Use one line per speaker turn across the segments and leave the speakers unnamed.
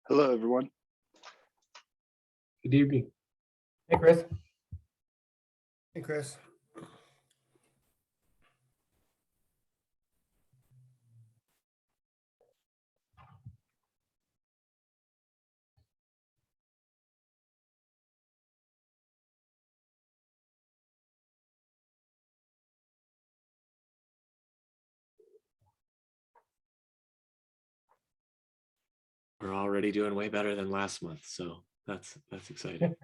Hello, everyone.
Good evening.
Hey, Chris.
Hey, Chris.
We're already doing way better than last month, so that's exciting.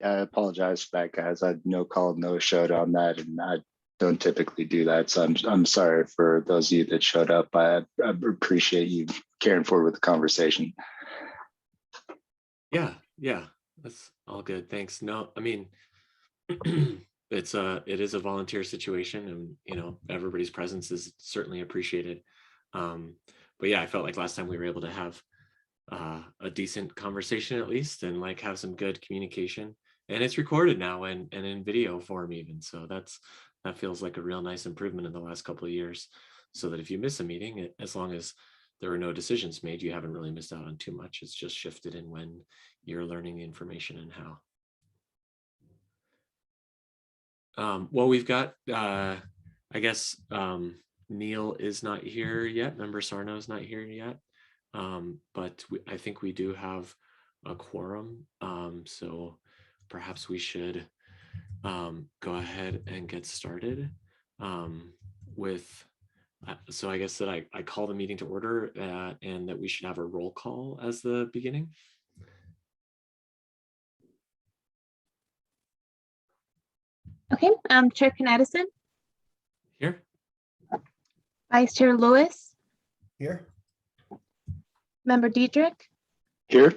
I apologize for that, guys. I no call, no showed on that, and I don't typically do that. So I'm sorry for those of you that showed up. I appreciate you carrying forward with the conversation.
Yeah, that's all good. Thanks. No, I mean, it is a volunteer situation, and everybody's presence is certainly appreciated. But yeah, I felt like last time we were able to have a decent conversation at least, and like have some good communication. And it's recorded now and in video form even. So that feels like a real nice improvement in the last couple of years. So that if you miss a meeting, as long as there were no decisions made, you haven't really missed out on too much. It's just shifted in when you're learning the information and how. Well, we've got, I guess, Neil is not here yet. Member Sarno is not here yet. But I think we do have a quorum. So perhaps we should go ahead and get started with, so I guess that I call the meeting to order and that we should have a roll call as the beginning.
Okay, Chair Knaddison,
Here.
Vice Chair Lewis,
Here.
Member Diedrich,
Here.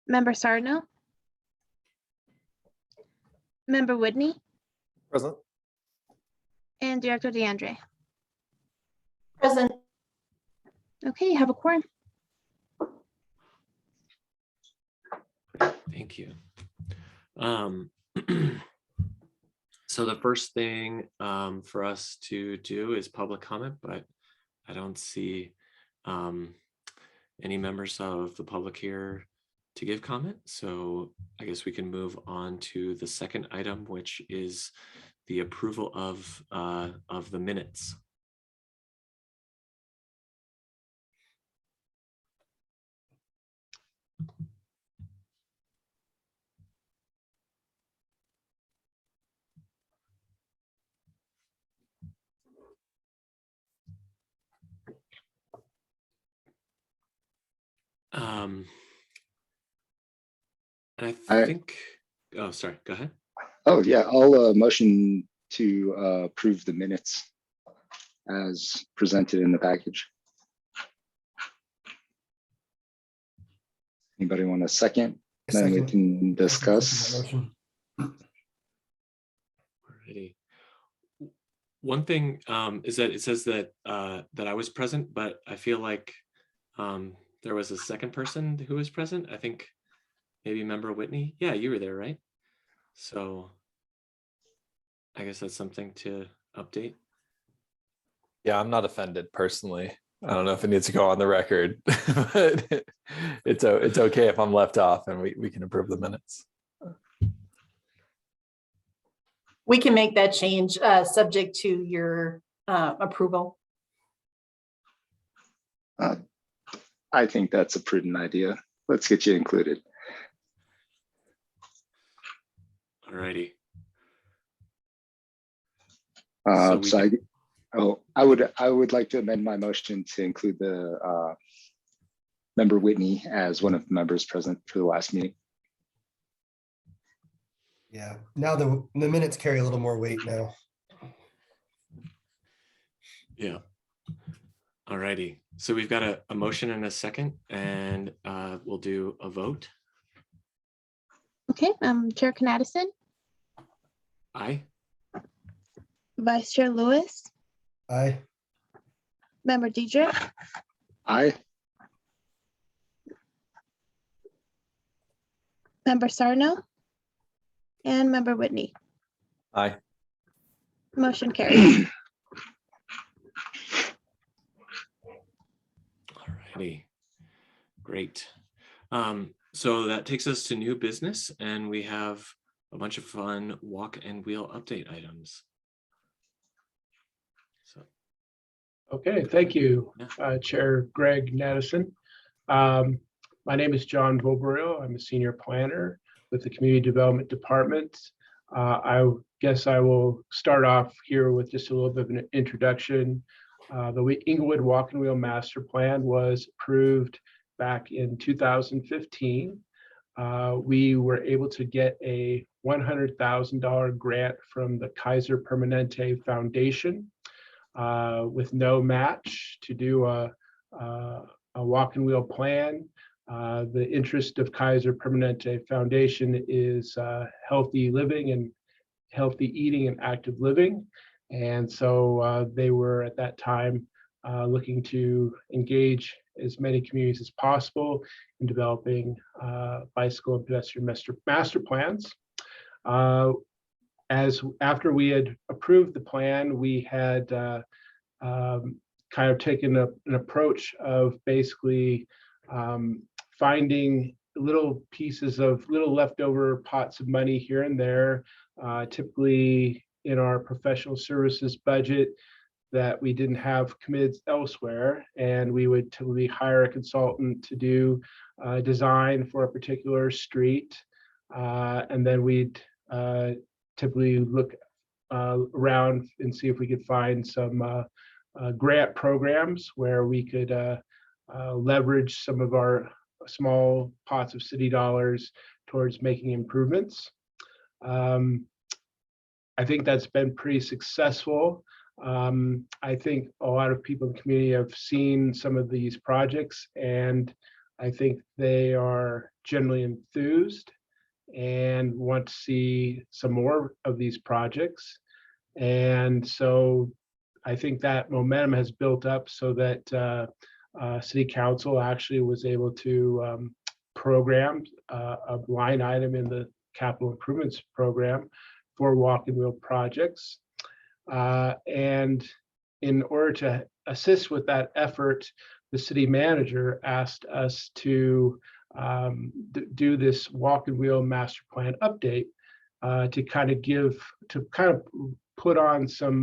Member Sarno, Member Whitney,
Present.
and Director DeAndre.
Present.
Okay, you have a quorum.
Thank you. So the first thing for us to do is public comment, but I don't see any members of the public here to give comment. So I guess we can move on to the second item, which is the approval of the minutes. And I think, oh, sorry, go ahead.
Oh, yeah, I'll motion to approve the minutes as presented in the package. Anybody want a second? Then we can discuss.
Motion.
Alrighty. One thing is that it says that that I was present, but I feel like there was a second person who was present. I think maybe Member Whitney. Yeah, you were there, right? So I guess that's something to update.
Yeah, I'm not offended personally. I don't know if it needs to go on the record, but it's okay if I'm left off and we can approve the minutes.
We can make that change subject to your approval.
I think that's a prudent idea. Let's get you included.
Alrighty.
I would like to amend my motion to include the Member Whitney as one of the members present for the last meeting.
Yeah, now the minutes carry a little more weight now.
Yeah. Alrighty. So we've got a motion and a second, and we'll do a vote.
Okay, Chair Knaddison,
Aye.
Vice Chair Lewis,
Aye.
Member Diedrich,
Aye.
Member Sarno, and Member Whitney.
Aye.
Motion carries.
righty. Great. So that takes us to new business, and we have a bunch of fun walk and wheel update items. So,
Okay, thank you,
Yeah.
Chair Greg Knaddison. My name is John Voboril. I'm a senior planner with the Community Development Department. I guess I will start off here with just a little bit of an introduction. The Englewood Walk and Wheel Master Plan was approved back in 2015. We were able to get a $100,000 grant from the Kaiser Permanente Foundation with no match to do a walk and wheel plan. The interest of Kaiser Permanente Foundation is healthy living and healthy eating and active living. And so they were at that time looking to engage as many communities as possible in developing bicycle and pedestrian master plans. After we had approved the plan, we had kind of taken an approach of basically finding little pieces of little leftover pots of money here and there, typically in our professional services budget that we didn't have committed elsewhere, and we would typically hire a consultant to do design for a particular street, and then we'd typically look around and see if we could find some grant programs where we could leverage some of our small pots of city dollars towards making improvements. I think that's been pretty successful. I think a lot of people in the community have seen some of these projects, and I think they are generally enthused and want to see some more of these projects. And so I think that momentum has built up so that City Council actually was able to program a line item in the capital improvements program for walk and wheel projects. And in order to assist with that effort, the city manager asked us to do this walk and wheel master plan update to kind of put on some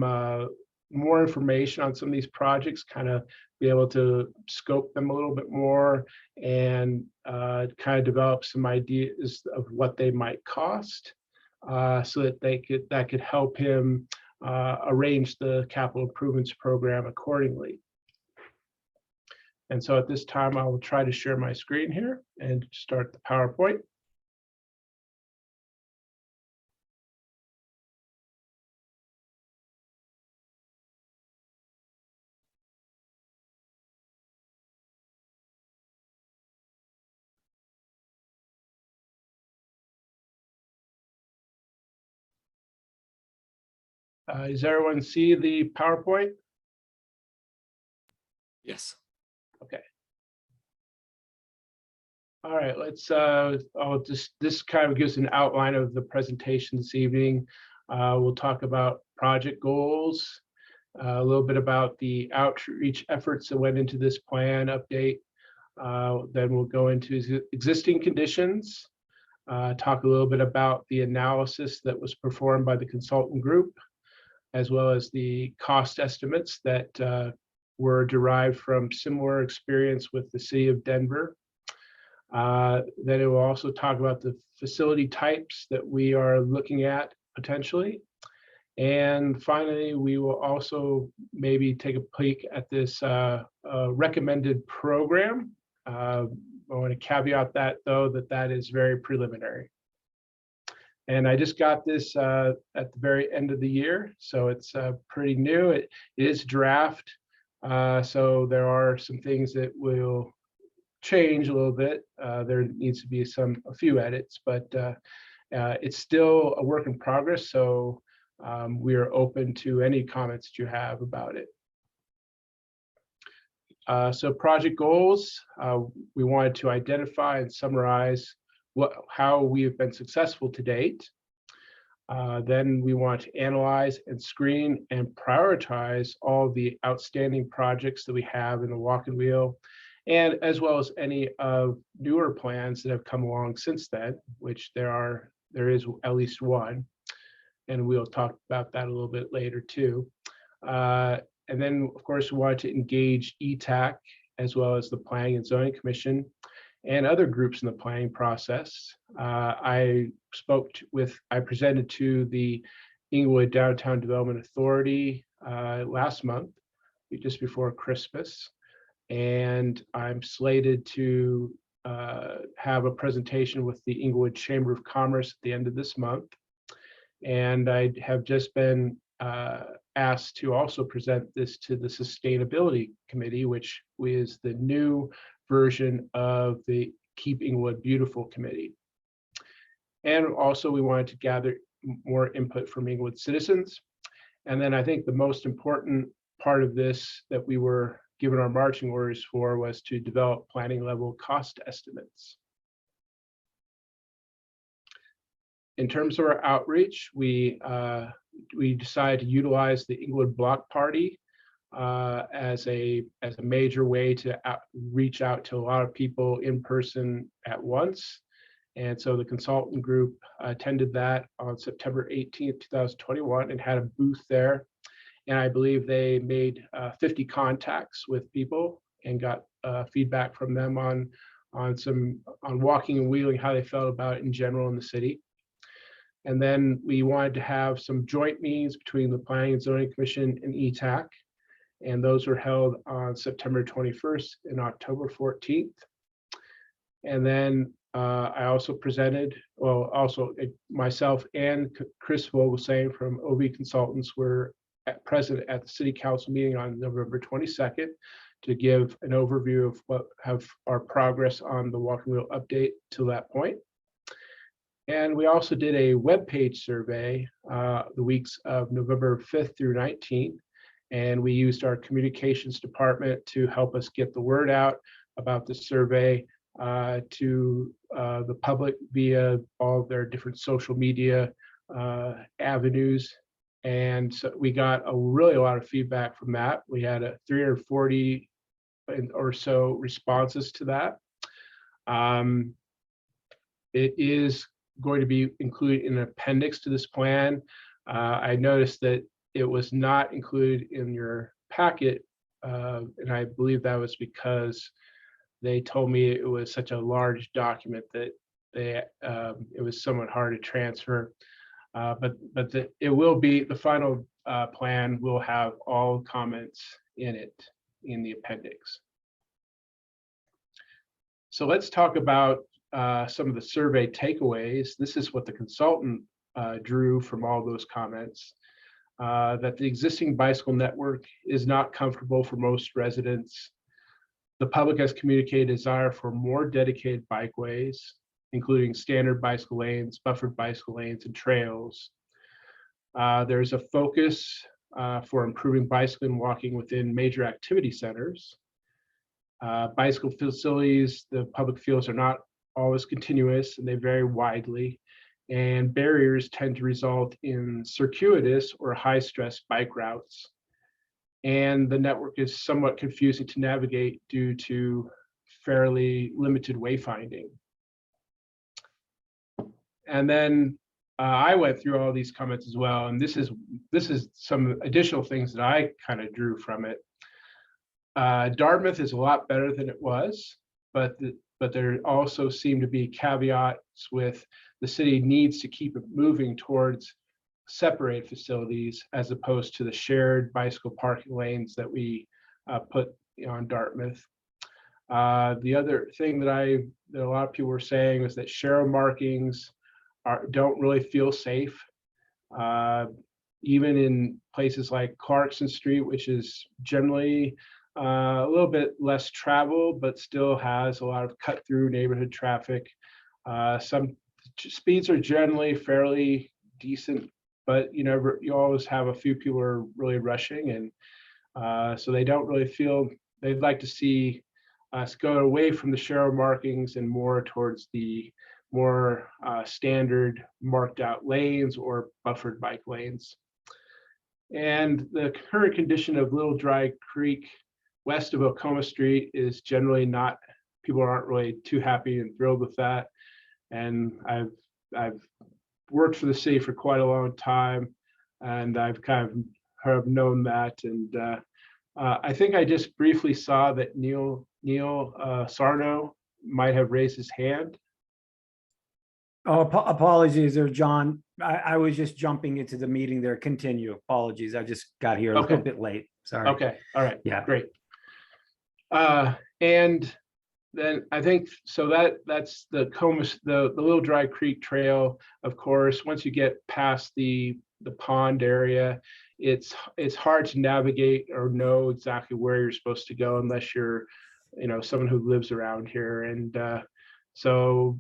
more information on some of these projects, kind of be able to scope them a little bit more and kind of develop some ideas of what they might cost, so that that could help him arrange the capital improvements program accordingly. And so at this time, I will try to share my screen here and start the PowerPoint. Does everyone see the PowerPoint?
yes.
Okay. All right, let's, this kind of gives an outline of the presentation this evening. We'll talk about project goals, a little bit about the outreach efforts that went into this plan update. Then we'll go into existing conditions, talk a little bit about the analysis that was performed by the consultant group, as well as the cost estimates that were derived from similar experience with the city of Denver. Then it will also talk about the facility types that we are looking at potentially. And finally, we will also maybe take a peek at this recommended program. I want to caveat that though, that is very preliminary. And I just got this at the very end of the year, so it's pretty new. It is draft, so there are some things that will change a little bit. There needs to be a few edits, but it's still a work in progress. So we are open to any comments that you have about it. So project goals, we wanted to identify and summarize how we have been successful to date. Then we want to analyze and screen and prioritize all the outstanding projects that we have in the walk and wheel and as well as any of newer plans that have come along since then, which there is at least one, and we'll talk about that a little bit later too. And then, of course, we wanted to engage ETAC as well as the Planning and Zoning Commission and other groups in the planning process. I presented to the Englewood Downtown Development Authority last month, just before Christmas. And I'm slated to have a presentation with the Englewood Chamber of Commerce at the end of this month. And I have just been asked to also present this to the Sustainability Committee, which is the new version of the Keep Englewood Beautiful Committee. And also we wanted to gather more input from Englewood citizens. And then I think the most important part of this that we were given our marching orders for was to develop planning level cost estimates. In terms of our outreach, we decided to utilize the Englewood Block Party as a major way to reach out to a lot of people in person at once. And so the consultant group attended that on September 18th, 2021, and had a booth there. And I believe they made 50 contacts with people and got feedback from them on walking and wheeling, how they felt about it in general in the city. And then we wanted to have some joint meetings between the Planning and Zoning Commission and ETAC. And those were held on September 21st and October 14th. And then I also presented, myself and Chris Vogelsang from OB Consultants were present at the City Council meeting on November 22nd to give an overview of what our progress on the walk and wheel update to that point. And we also did a webpage survey the weeks of November 5th through 19th. And we used our communications department to help us get the word out about the survey to the public via all of their different social media avenues. And so we got really a lot of feedback from that. We had 340 or so responses to that. It is going to be included in an appendix to this plan. I noticed that it was not included in your packet, and I believe that was because they told me it was such a large document that it was somewhat hard to transfer. But it will be, the final plan will have all comments in it in the appendix. So let's talk about some of the survey takeaways. This is what the consultant drew from all those comments. That the existing bicycle network is not comfortable for most residents. The public has communicated a desire for more dedicated bikeways, including standard bicycle lanes, buffered bicycle lanes, and trails. There's a focus for improving bicycling and walking within major activity centers. Bicycle facilities, the public feels, are not always continuous and they vary widely. And barriers tend to result in circuitous or high-stress bike routes. And the network is somewhat confusing to navigate due to fairly limited wayfinding. And then I went through all these comments as well, and this is some additional things that I kind of drew from it. Dartmouth is a lot better than it was, but there also seem to be caveats with the city needs to keep it moving towards separate facilities as opposed to the shared bicycle parking lanes that we put on Dartmouth. The other thing that a lot of people were saying was that share markings don't really feel safe. Even in places like Clarkson Street, which is generally a little bit less traveled, but still has a lot of cut through neighborhood traffic. Some speeds are generally fairly decent, but you always have a few people who are really rushing, and so they don't really feel, they'd like to see us go away from the share markings and more towards the more standard marked out lanes or buffered bike lanes. And the current condition of Little Dry Creek west of Okoma Street is generally not, people aren't really too happy and thrilled with that. And I've worked for the city for quite a long time, and I've kind of have known that. And I think I just briefly saw that Neil Sarno might have raised his hand.
Oh, apologies there, John. I was just jumping into the meeting there. Continue. Apologies. I just got here a
Okay.
little bit late. Sorry.
Okay, all right,
Yeah.
great. And then I think, so that's the Comus, the Little Dry Creek Trail, of course. Once you get past the pond area, it's hard to navigate or know exactly where you're supposed to go unless you're, someone who lives around here. And so,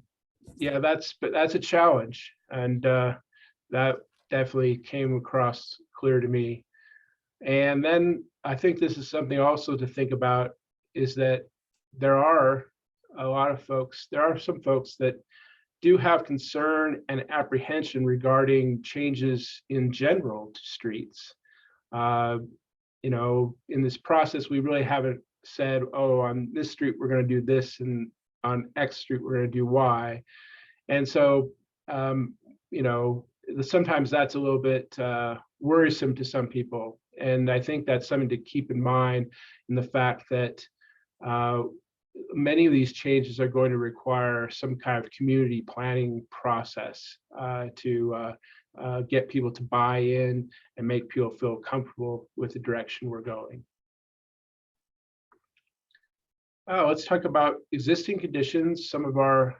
yeah, that's a challenge. And that definitely came across clear to me. And then I think this is something also to think about, is that there are some folks that do have concern and apprehension regarding changes in general to streets. In this process, we really haven't said, oh, on this street, we're going to do this, and on X street, we're going to do Y. And so, sometimes that's a little bit worrisome to some people. And I think that's something to keep in mind, in the fact that many of these changes are going to require some kind of community planning process to get people to buy in and make people feel comfortable with the direction we're going. Let's talk about existing conditions, some of our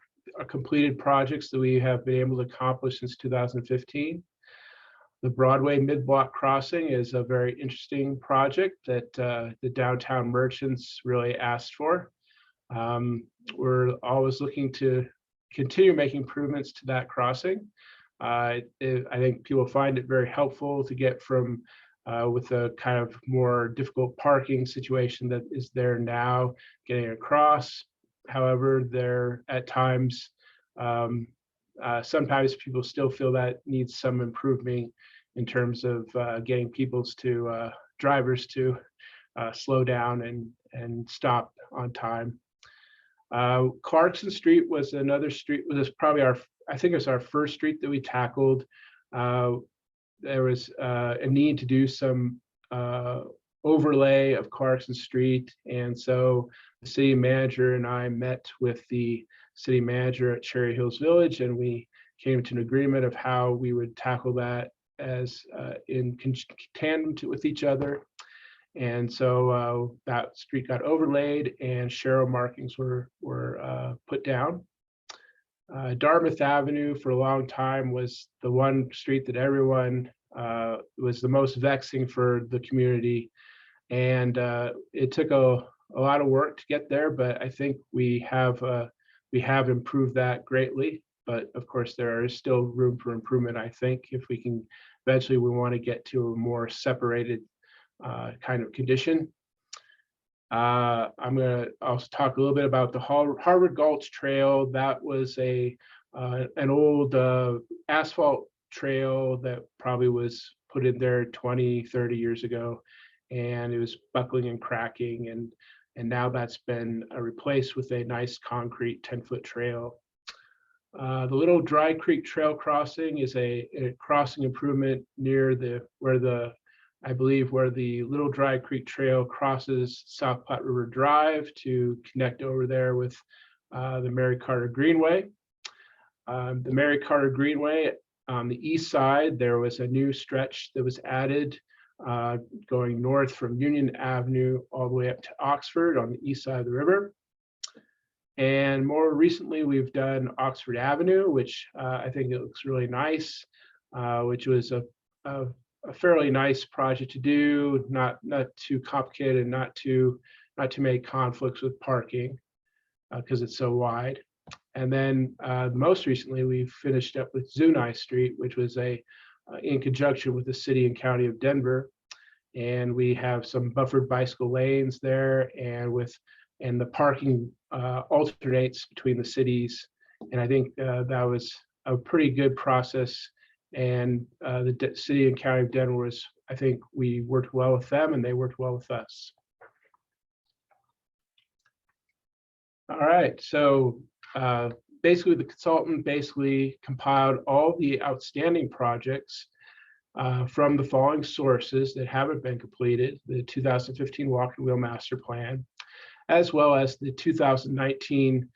completed projects that we have been able to accomplish since 2015. The Broadway mid-block crossing is a very interesting project that the downtown merchants really asked for. We're always looking to continue making improvements to that crossing. I think people find it very helpful to get from with a kind of more difficult parking situation that is there now, getting across. However, there at times, sometimes people still feel that needs some improvement in terms of getting drivers to slow down and stop on time. Clarkson Street was another street. Was probably I think it was our first street that we tackled. There was a need to do some overlay of Clarkson Street, and so the city manager and I met with the city manager at Cherry Hills Village, and we came to an agreement of how we would tackle that as in tandem with each other. And so that street got overlaid and Sharrow markings were put down. Dartmouth Avenue for a long time was the one street that everyone was the most vexing for the community. And it took a lot of work to get there, but I think we have improved that greatly. But of course, there is still room for improvement. I think if we can, eventually we want to get to a more separated kind of condition. I'm going to also talk a little bit about the Harvard Gulch Trail. That was an old asphalt trail that probably was put in there 20, 30 years ago, and it was buckling and cracking, and now that's been replaced with a nice concrete 10-foot trail. The Little Dry Creek Trail crossing is a crossing improvement near where the Little Dry Creek Trail crosses South Platte River Drive to connect over there with the Mary Carter Greenway. The Mary Carter Greenway on the east side, there was a new stretch that was added going north from Union Avenue all the way up to Oxford on the east side of the river. And more recently, we've done Oxford Avenue, which I think it looks really nice, which was a fairly nice project to do, not too complicated, not to make conflicts with parking because it's so wide. And then most recently, we finished up with Zuni Street, which was in conjunction with the city and county of Denver. And we have some buffered bicycle lanes there, and the parking alternates between the cities. And I think that was a pretty good process. And the city and county of Denver I think we worked well with them and they worked well with us. All right, so basically the consultant compiled all the outstanding projects from the following sources that haven't been completed: the 2015 Walk and Wheel Master Plan, as well as the 2019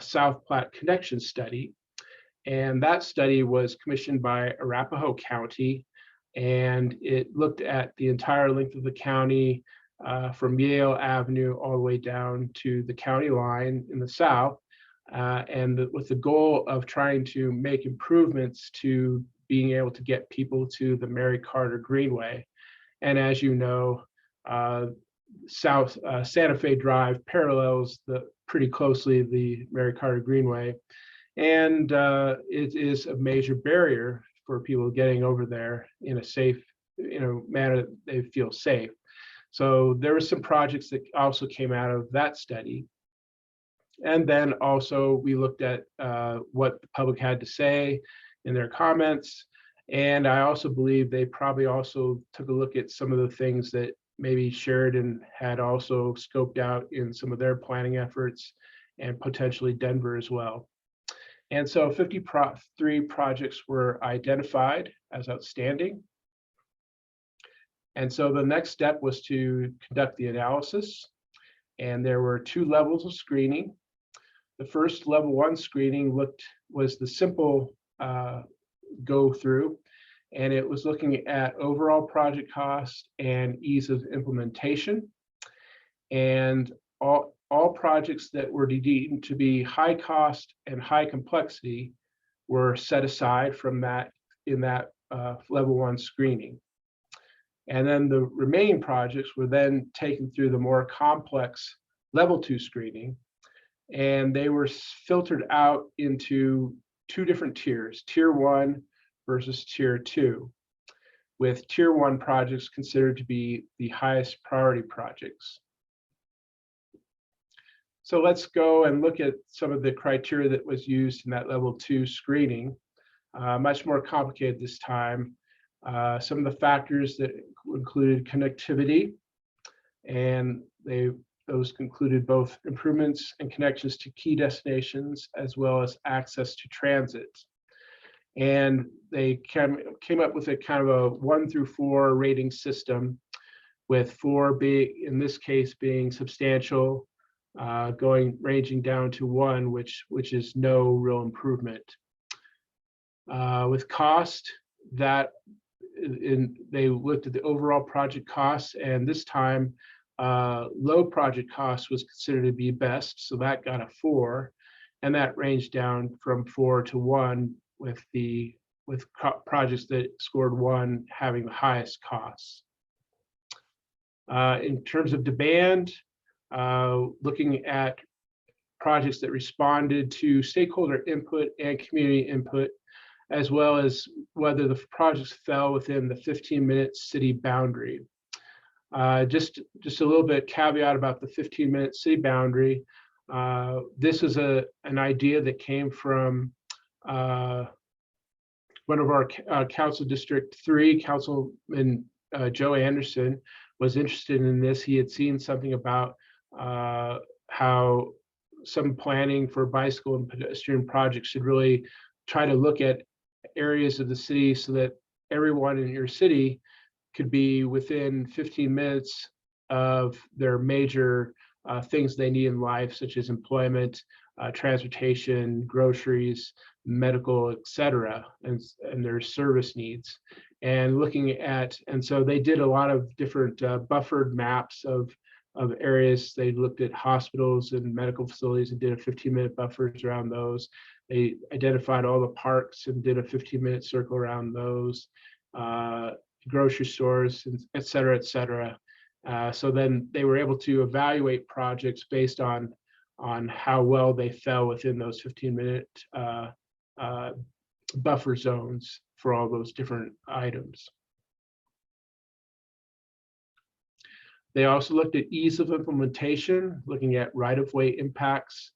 South Platte Connection Study. And that study was commissioned by Arapahoe County, and it looked at the entire length of the county from Yale Avenue all the way down to the county line in the south, with the goal of trying to make improvements to being able to get people to the Mary Carter Greenway. And as you know, South Santa Fe Drive parallels pretty closely the Mary Carter Greenway, and it is a major barrier for people getting over there in a safe, manner that they feel safe. So there were some projects that also came out of that study. And then also we looked at what the public had to say in their comments. And I also believe they probably also took a look at some of the things that maybe Sheridan had also scoped out in some of their planning efforts, and potentially Denver as well. And so 53 projects were identified as outstanding. And so the next step was to conduct the analysis. And there were 2 levels of screening. The first level 1 screening was the simple go through, and it was looking at overall project cost and ease of implementation. And all projects that were deemed to be high cost and high complexity were set aside from that in that level 1 screening. And then the remaining projects were then taken through the more complex level 2 screening, and they were filtered out into 2 different tiers: tier 1 versus tier 2, with tier 1 projects considered to be the highest priority projects. So let's go and look at some of the criteria that was used in that level 2 screening. Much more complicated this time. Some of the factors that included connectivity, and those included both improvements and connections to key destinations, as well as access to transit. And they came up with a kind of a 1 through 4 rating system, with 4 being, in this case, being substantial, ranging down to 1, which is no real improvement. With cost, they looked at the overall project costs, and this time low project cost was considered to be best, so that got a 4, and that ranged down from 4 to 1, with projects that scored 1 having the highest costs. In terms of demand, looking at projects that responded to stakeholder input and community input, as well as whether the projects fell within the 15-minute city boundary. Just a little bit caveat about the 15-minute city boundary. This is an idea that came from one of our Council District 3, Councilman Joe Anderson was interested in this. He had seen something about how some planning for bicycle and pedestrian projects should really try to look at areas of the city so that everyone in your city could be within 15 minutes of their major things they need in life, such as employment, transportation, groceries, medical, etc., and their service needs. And so they did a lot of different buffered maps of areas. They looked at hospitals and medical facilities and did a 15-minute buffers around those. They identified all the parks and did a 15-minute circle around those, grocery stores, et cetera, et cetera. So then they were able to evaluate projects based on how well they fell within those 15-minute buffer zones for all those different items. They also looked at ease of implementation, looking at right-of-way impacts,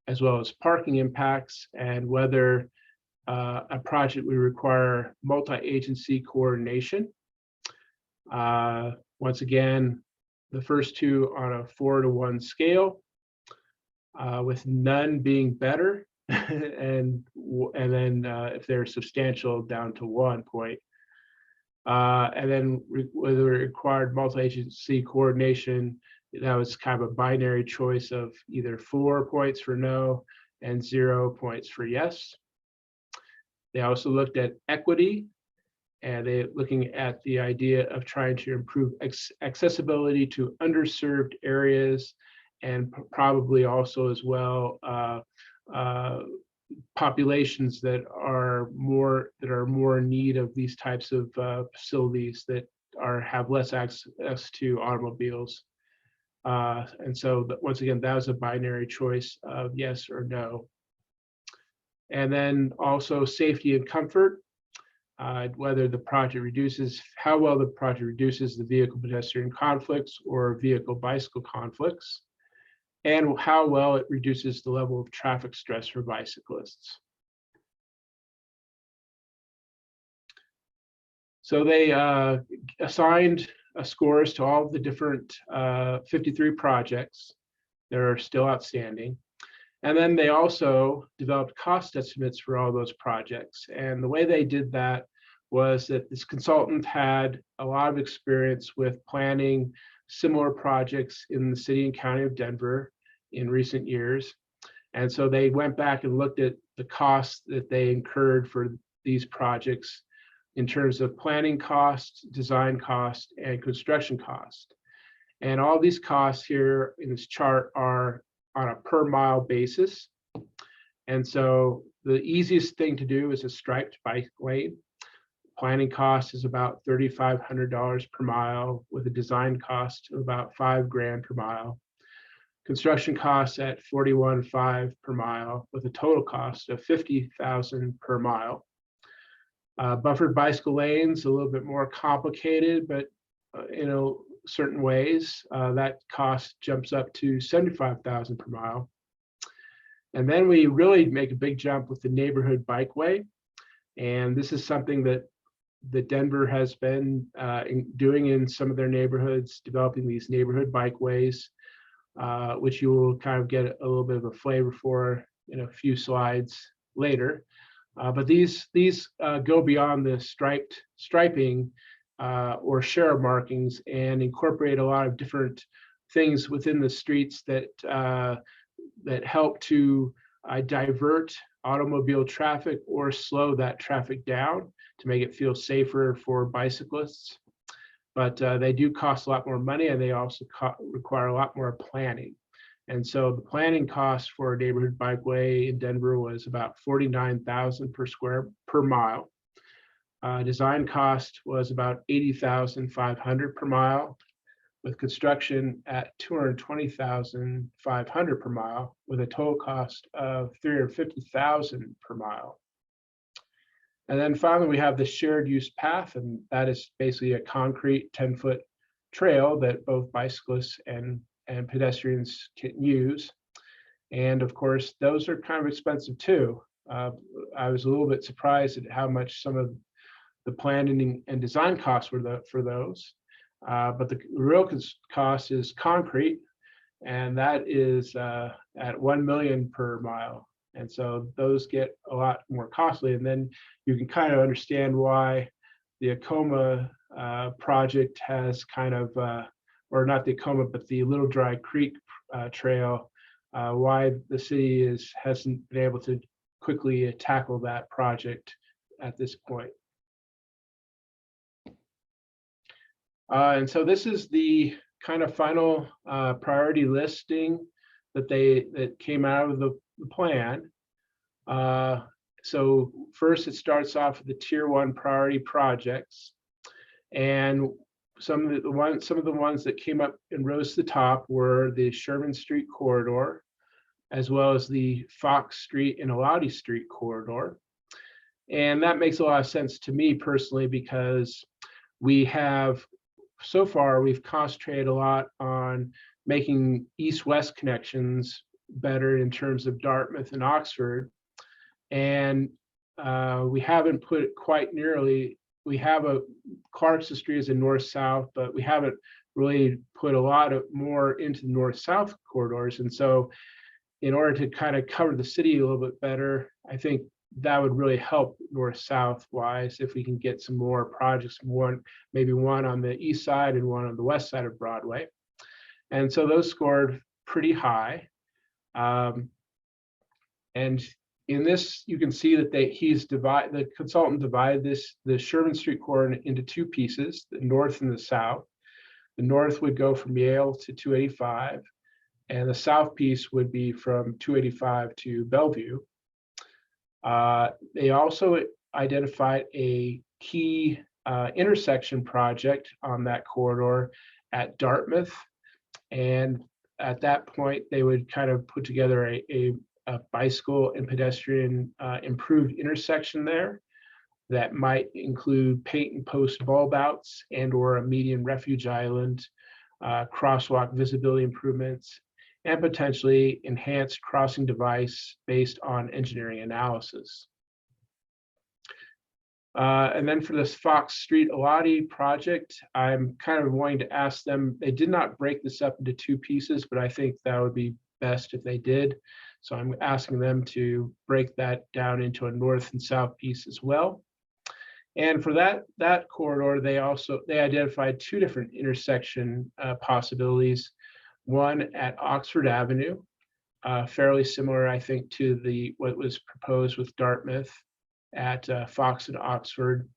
as well as parking impacts, and whether a project would require multi-agency coordination. Once again, the first 2 on a 4-to-1 scale. with none being better, and then if they're substantial, down to 1 point. And then whether it required multi-agency coordination, that was kind of a binary choice of either 4 points for no and 0 points for yes. They also looked at equity, and they're looking at the idea of trying to improve accessibility to underserved areas, and probably also as well populations that are more in need of these types of facilities that have less access to automobiles. And so once again, that was a binary choice of yes or no. And then also safety and comfort, whether the project reduces, how well the project reduces the vehicle pedestrian conflicts or vehicle bicycle conflicts, and how well it reduces the level of traffic stress for bicyclists. So they assigned scores to all of the different 53 projects that are still outstanding. And then they also developed cost estimates for all those projects. And the way they did that was that this consultant had a lot of experience with planning similar projects in the city and county of Denver in recent years. And so they went back and looked at the costs that they incurred for these projects in terms of planning costs, design cost, and construction cost. And all these costs here in this chart are on a per mile basis. And so the easiest thing to do is a striped bike lane. Planning cost is about $3,500 per mile, with a design cost of about $5,000 per mile. Construction costs at $41,500 per mile, with a total cost of $50,000 per mile. Buffered bicycle lanes, a little bit more complicated, but in certain ways, that cost jumps up to $75,000 per mile. And then we really make a big jump with the neighborhood bikeway. And this is something that Denver has been doing in some of their neighborhoods, developing these neighborhood bikeways, which you will kind of get a little bit of a flavor for in a few slides later. But these go beyond the striping or share markings and incorporate a lot of different things within the streets that help to divert automobile traffic or slow that traffic down to make it feel safer for bicyclists. But they do cost a lot more money, and they also require a lot more planning. And so the planning cost for a neighborhood bikeway in Denver was about $49,000 per mile. Design cost was about $80,500 per mile, with construction at $220,500 per mile, with a total cost of $350,000 per mile. And then finally, we have the shared use path, and that is basically a concrete 10-foot trail that both bicyclists and pedestrians can use. And of course, those are kind of expensive too. I was a little bit surprised at how much some of the planning and design costs were for those. But the real cost is concrete, and that is at $1 million per mile. And so those get a lot more costly. And then you can kind of understand why the Acoma project has kind of, or not the Acoma, but the Little Dry Creek Trail, why the city hasn't been able to quickly tackle that project at this point. And so this is the kind of final priority listing that came out of the plan. So first, it starts off with the Tier 1 priority projects, and some of the ones that came up and rose to the top were the Sherman Street corridor, as well as the Fox Street and Elodie Street corridor. And that makes a lot of sense to me personally, because so far we've concentrated a lot on making east-west connections better in terms of Dartmouth and Oxford. And we haven't put it quite nearly, we have a Clarkson Street as a north-south, but we haven't really put a lot more into the north-south corridors. And so in order to kind of cover the city a little bit better, I think that would really help north-south wise if we can get some more projects, maybe one on the east side and one on the west side of Broadway. And so those scored pretty high. And in this, you can see that the consultant divided the Sherman Street corridor into two pieces, the north and the south. The north would go from Yale to 285, and the south piece would be from 285 to Bellevue. They also identified a key intersection project on that corridor at Dartmouth. And at that point, they would kind of put together a bicycle and pedestrian improved intersection there that might include paint and post bulb outs and or a median refuge island, crosswalk visibility improvements, and potentially enhanced crossing device based on engineering analysis. And then for this Fox Street Elati project, I'm kind of wanting to ask them, they did not break this up into two pieces, but I think that would be best if they did. So I'm asking them to break that down into a north and south piece as well. And for that corridor, they identified two different intersection possibilities. One at Oxford Avenue, fairly similar, I think, to what was proposed with Dartmouth at Fox and Oxford,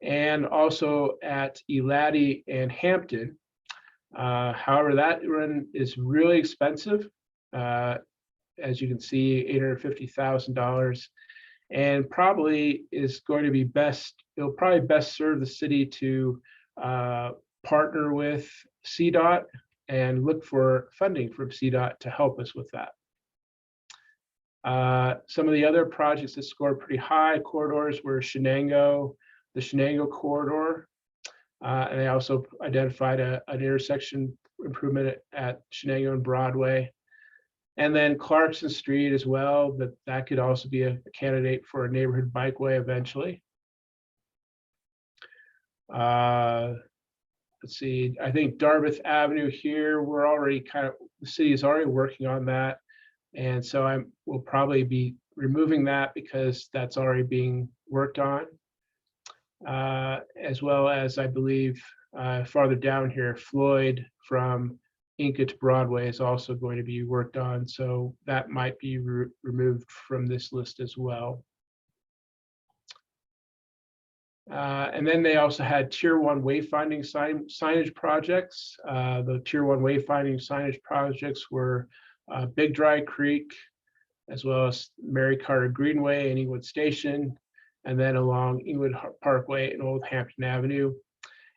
and also at Elati and Hampton. However, that run is really expensive. As you can see, $850,000, and probably is going to be it'll probably best serve the city to partner with CDOT and look for funding from CDOT to help us with that. Some of the other projects that scored pretty high corridors were the Shenango corridor. And they also identified an intersection improvement at Shenango and Broadway. And then Clarkson Street as well, that could also be a candidate for a neighborhood bikeway eventually. Let's see, I think Dartmouth Avenue here, the city is already working on that. And so we'll probably be removing that because that's already being worked on. As well as, I believe, farther down here, Floyd from Inca to Broadway is also going to be worked on. So that might be removed from this list as well. And then they also had Tier 1 wayfinding signage projects. The Tier 1 wayfinding signage projects were Big Dry Creek, as well as Mary Carter Greenway and Englewood Station, and then along Englewood Parkway and Old Hampton Avenue.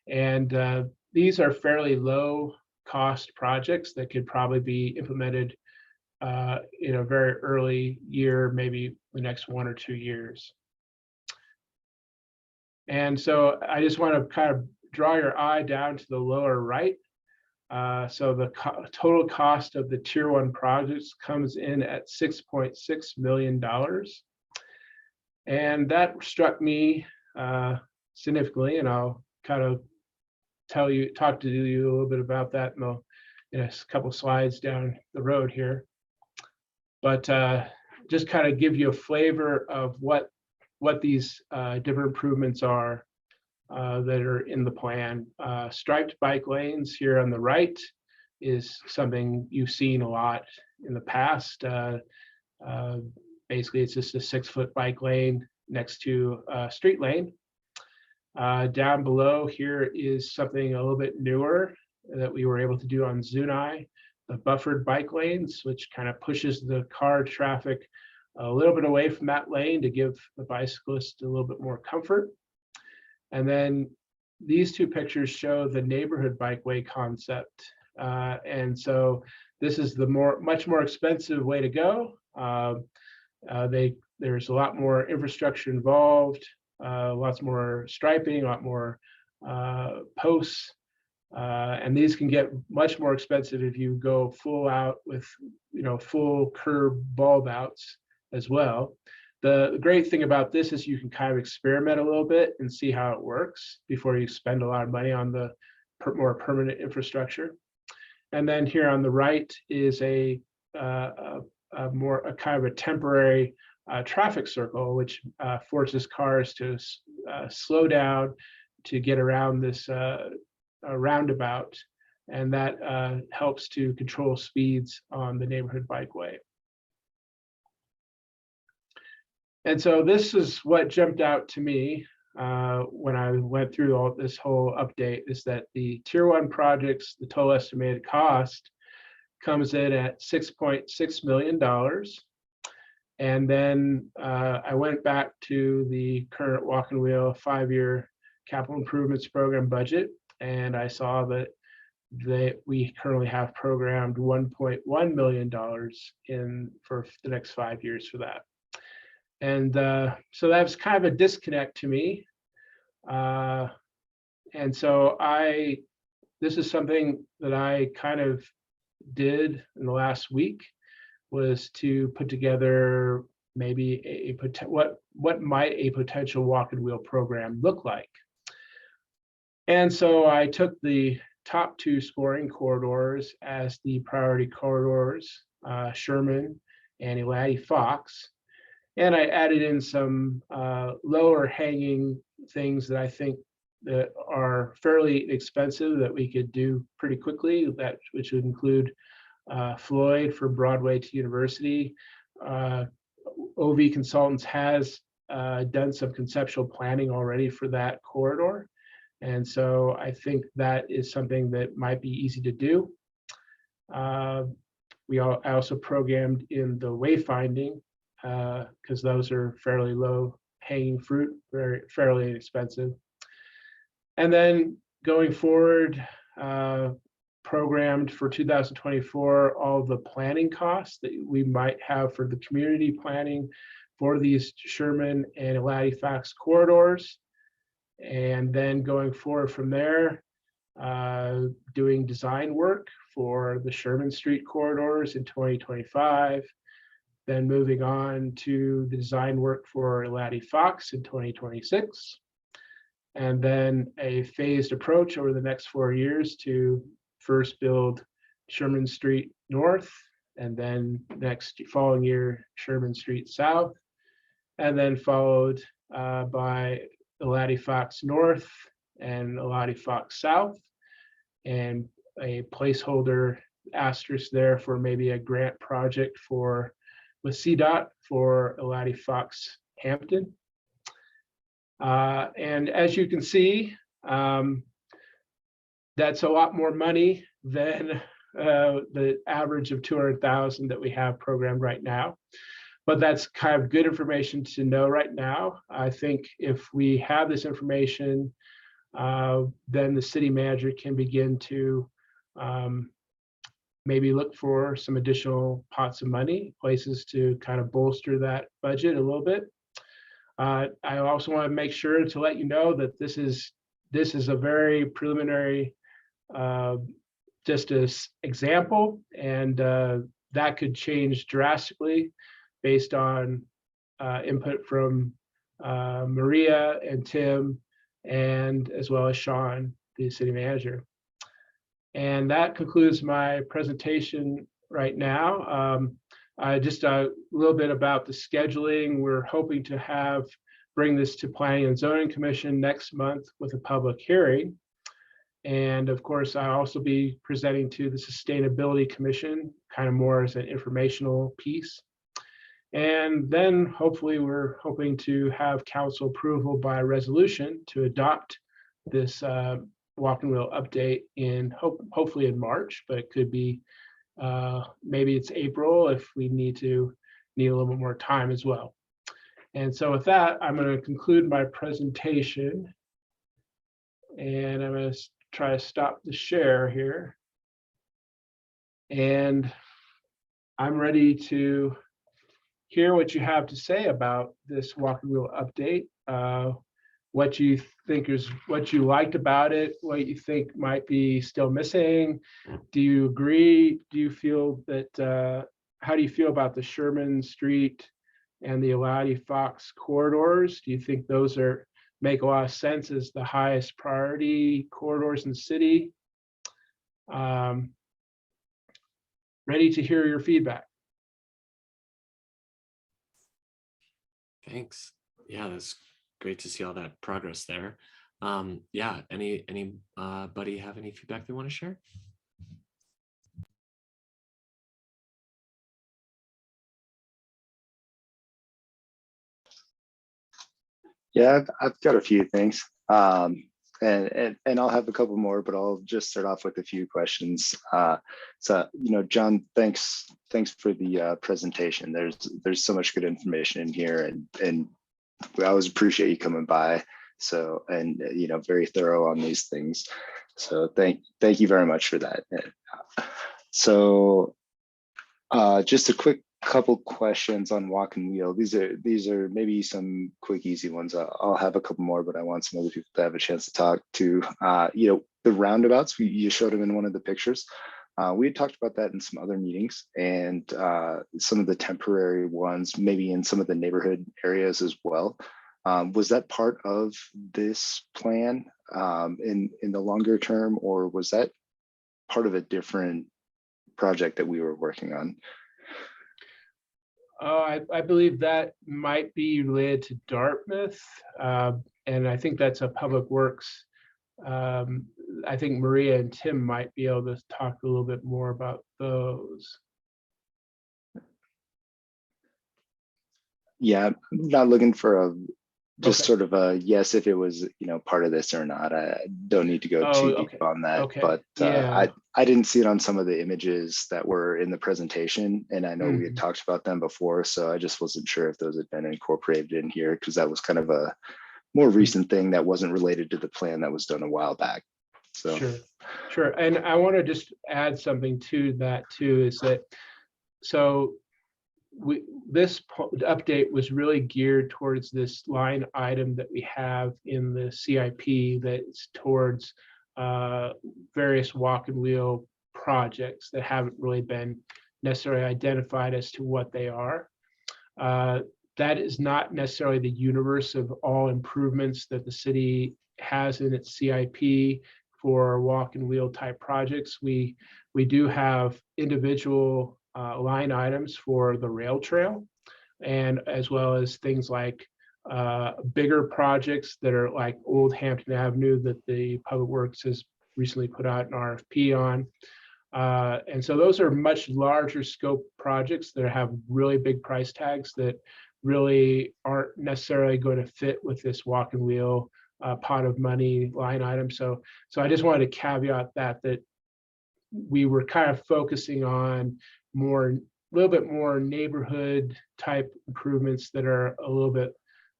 And these are fairly low cost projects that could probably be implemented in a very early year, maybe the next 1 or 2 years. And so I just want to kind of draw your eye down to the lower right. So the total cost of the Tier 1 projects comes in at $6.6 million. And that struck me significantly, and I'll kind of talk to you a little bit about that in a couple slides down the road here. But just kind of give you a flavor of what these different improvements are that are in the plan. Striped bike lanes here on the right is something you've seen a lot in the past. Basically, it's just a 6-foot bike lane next to a street lane. Down below here is something a little bit newer that we were able to do on Zuni, the buffered bike lanes, which kind of pushes the car traffic a little bit away from that lane to give the bicyclist a little bit more comfort. And then these two pictures show the neighborhood bikeway concept. And so this is the much more expensive way to go. There's a lot more infrastructure involved, lots more striping, a lot more posts. And these can get much more expensive if you go full out with, full curb bulb outs as well. The great thing about this is you can kind of experiment a little bit and see how it works before you spend a lot of money on the more permanent infrastructure. And then here on the right is a a kind of a temporary traffic circle, which forces cars to slow down to get around this roundabout, and that helps to control speeds on the neighborhood bikeway. And so this is what jumped out to me when I went through all this whole update, is that the tier 1 projects, the total estimated cost comes in at $6.6 million. And then I went back to the current Walk and Wheel 5-year capital improvements program budget, and I saw that we currently have programmed $1.1 million for the next 5 years for that. And so that was kind of a disconnect to me. And so this is something that I kind of did in the last week, was to put together maybe what might a potential Walk and Wheel program look like. And so I took the top 2 scoring corridors as the priority corridors, Sherman and Elaty Fox. And I added in some lower hanging things that I think that are fairly expensive that we could do pretty quickly, which would include Floyd for Broadway to University. OV Consultants has done some conceptual planning already for that corridor. And so I think that is something that might be easy to do. I also programmed in the wayfinding, because those are fairly low hanging fruit, fairly inexpensive. And then going forward, programmed for 2024, all the planning costs that we might have for the community planning for these Sherman and Elaty Fox corridors. And then going forward from there, doing design work for the Sherman Street corridors in 2025, then moving on to the design work for Elaty Fox in 2026, and then a phased approach over the next 4 years to first build Sherman Street North, and then next following year, Sherman Street South, and then followed by Elaty Fox North and Elaty Fox South, and a placeholder asterisk there for maybe a grant project with CDOT for Elaty Fox Hampton. And as you can see, that's a lot more money than the average of 200,000 that we have programmed right now. But that's kind of good information to know right now. I think if we have this information, then the city manager can begin to maybe look for some additional pots of money, places to kind of bolster that budget a little bit. I also want to make sure to let you know that this is a very preliminary, just as example, and that could change drastically based on input from Maria and Tim, and as well as Sean, the city manager. And that concludes my presentation right now. Just a little bit about the scheduling. We're hoping to bring this to Planning and Zoning Commission next month with a public hearing. And of course, I'll also be presenting to the Sustainability Commission, kind of more as an informational piece. And then hopefully we're hoping to have council approval by resolution to adopt this Walk and Wheel update hopefully in March, but it could be maybe it's April if we need a little bit more time as well. And so with that, I'm going to conclude my presentation, and I'm going to try to stop the share here. And I'm ready to hear what you have to say about this Walk and Wheel update. What you think what you liked about it, what you think might be still missing. Do you agree? Do you feel that, how do you feel about the Sherman Street and the Elaty Fox corridors? Do you think those make a lot of sense as the highest priority corridors in the city? Ready to hear your feedback.
Thanks. Yeah, that's great to see all that progress there. Yeah, anybody have any feedback they want to share?
Yeah, I've got a few things. And I'll have a couple more, but I'll just start off with a few questions. So, John, thanks for the presentation. There's so much good information in here, and we always appreciate you coming by. So, and very thorough on these things. So thank you very much for that. So, just a quick couple questions on walk and wheel. These are maybe some quick, easy ones. I'll have a couple more, but I want some other people to have a chance to talk to. The roundabouts, you showed them in one of the pictures. We had talked about that in some other meetings, and some of the temporary ones, maybe in some of the neighborhood areas as well. Was that part of this plan in the longer term, or was that part of a different project that we were working on?
I believe that might be related to Dartmouth, and I think that's a public works. I think Maria and Tim might be able to talk a little bit more about those.
Yeah, I'm not looking for just
Okay.
sort of a yes if it was part of this or not. I don't need to go too
okay.
deep on that,
Okay.
but
Yeah.
I didn't see it on some of the images that were in the presentation, and I know we had talked about them before, so I just wasn't sure if those had been incorporated in here, because that was kind of a more recent thing that wasn't related to the plan that was done a while back. So
Sure. And I want to just add something to that too, is that this update was really geared towards this line item that we have in the CIP that's towards various walk and wheel projects that haven't really been necessarily identified as to what they are. That is not necessarily the universe of all improvements that the city has in its CIP for walk and wheel type projects. We do have individual line items for the rail trail, and as well as things like bigger projects that are like Old Hampton Avenue that the Public Works has recently put out an RFP on. And so those are much larger scope projects that have really big price tags that really aren't necessarily going to fit with this walk and wheel pot of money line item. So I just wanted to caveat that we were kind of focusing on a little bit more neighborhood type improvements that are a little bit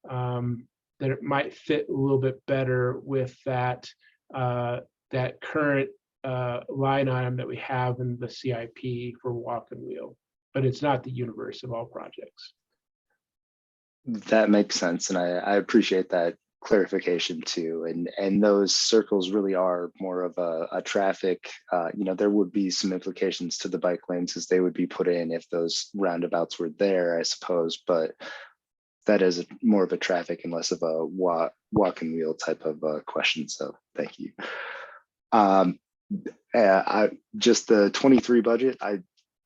that it might fit a little bit better with that current line item that we have in the CIP for walk and wheel, but it's not the universe of all projects.
that makes sense, and I appreciate that clarification too. And those circles really are more of a traffic, there would be some implications to the bike lanes as they would be put in if those roundabouts were there, I suppose, but that is more of a traffic and less of a walk and wheel type of question. So thank you. Just the 23 budget, I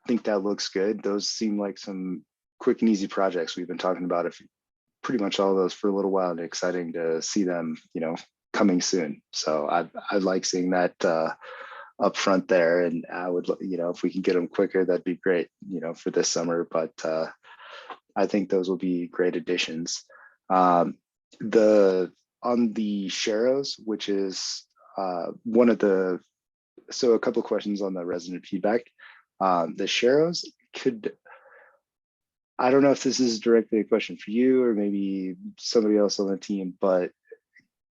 think that looks good. Those seem like some quick and easy projects. We've been talking about pretty much all of those for a little while, and exciting to see them, coming soon. So I like seeing that up front there, and I would, if we can get them quicker, that'd be great, for this summer. But I think those will be great additions. On the Sharrows, which is one of the, so a couple of questions on the resident feedback. The Sharrows, I don't know if this is directly a question for you or maybe somebody else on the team, but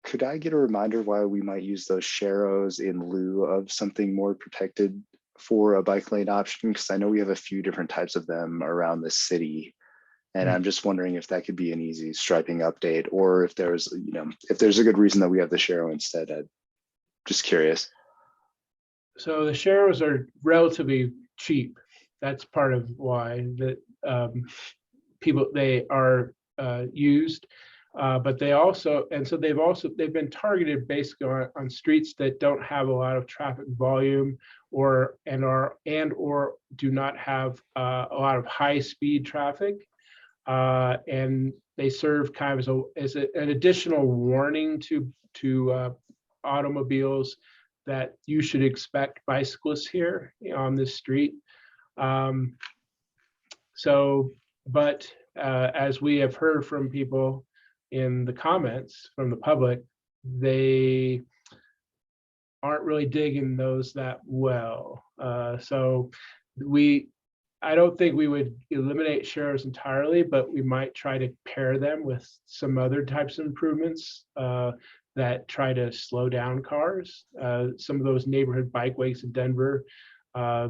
could I get a reminder why we might use those Sharrows in lieu of something more protected for a bike lane option? Because I know we have a few different types of them around the city. And I'm just wondering if that could be an easy striping update, or if there's, if there's a good reason that we have the Sharrow instead. I'm just curious.
So the Sharrows are relatively cheap. That's part of why they are used, but they've been targeted basically on streets that don't have a lot of traffic volume or do not have a lot of high speed traffic. And they serve kind of an additional warning to automobiles that you should expect bicyclists here on this street. But as we have heard from people in the comments from the public, they aren't really digging those that well. So I don't think we would eliminate shares entirely, but we might try to pair them with some other types of improvements that try to slow down cars. Some of those neighborhood bikeways in Denver, a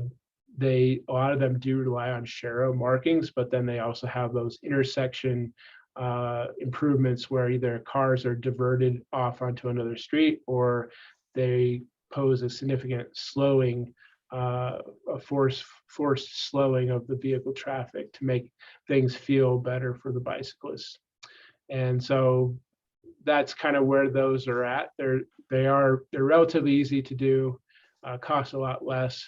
lot of them do rely on share markings, but then they also have those intersection improvements where either cars are diverted off onto another street or they pose a significant slowing, a forced slowing of the vehicle traffic to make things feel better for the bicyclists. And so that's kind of where those are at. They're relatively easy to do, cost a lot less,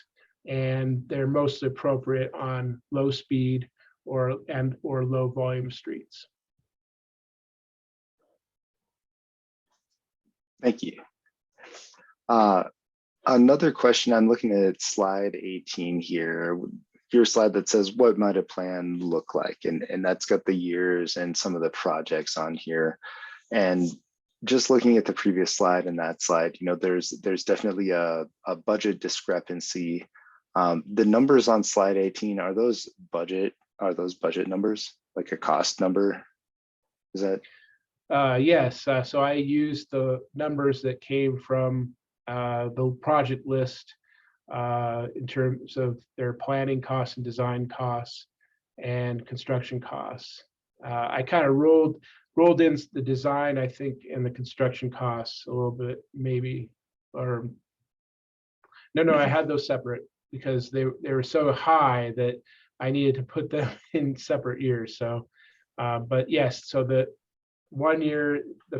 and they're mostly appropriate on low speed or low volume streets.
Thank you. Another question, I'm looking at slide 18 here, your slide that says what might a plan look like, and that's got the years and some of the projects on here. And just looking at the previous slide and that slide, there's definitely a budget discrepancy. The numbers on slide 18, are those budget numbers, like a cost number? Is that?
Yes, so I used the numbers that came from the project list in terms of their planning costs and design costs and construction costs. I kind of rolled in the design, I think, and the construction costs a little bit, maybe, or no, I had those separate because they were so high that I needed to put them in separate years. So, but yes, so the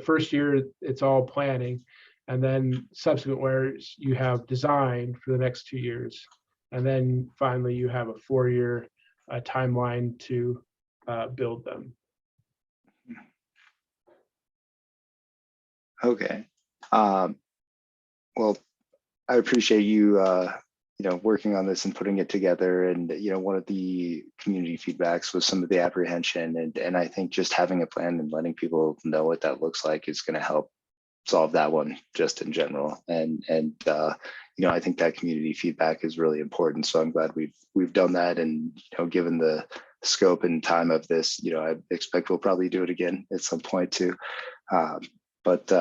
first year, it's all planning. And then subsequent years, you have design for the next 2 years. And then finally, you have a 4-year timeline to build them.
Okay. Well, I appreciate you, working on this and putting it together. And, one of the community feedbacks was some of the apprehension. And I think just having a plan and letting people know what that looks like is going to help solve that one just in general. And I think that community feedback is really important. So I'm glad we've done that. And, given the scope and time of this, I expect we'll probably do it again at some point too. But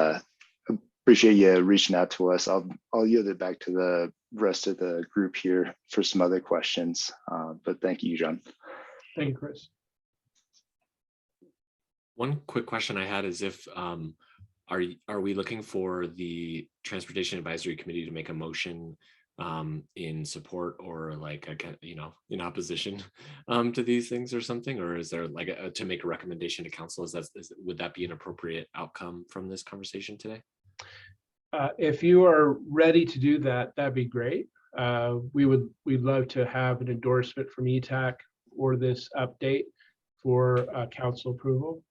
appreciate you reaching out to us. I'll yield it back to the rest of the group here for some other questions. But thank you, John.
Thank you, Chris.
One quick question I had is if are we looking for the Transportation Advisory Committee to make a motion in support or like in opposition to these things or something, or is there like to make a recommendation to council? Would that be an appropriate outcome from this conversation today?
If you are ready to do that, that'd be great. We'd love to have an endorsement from ETAC or this update for council approval.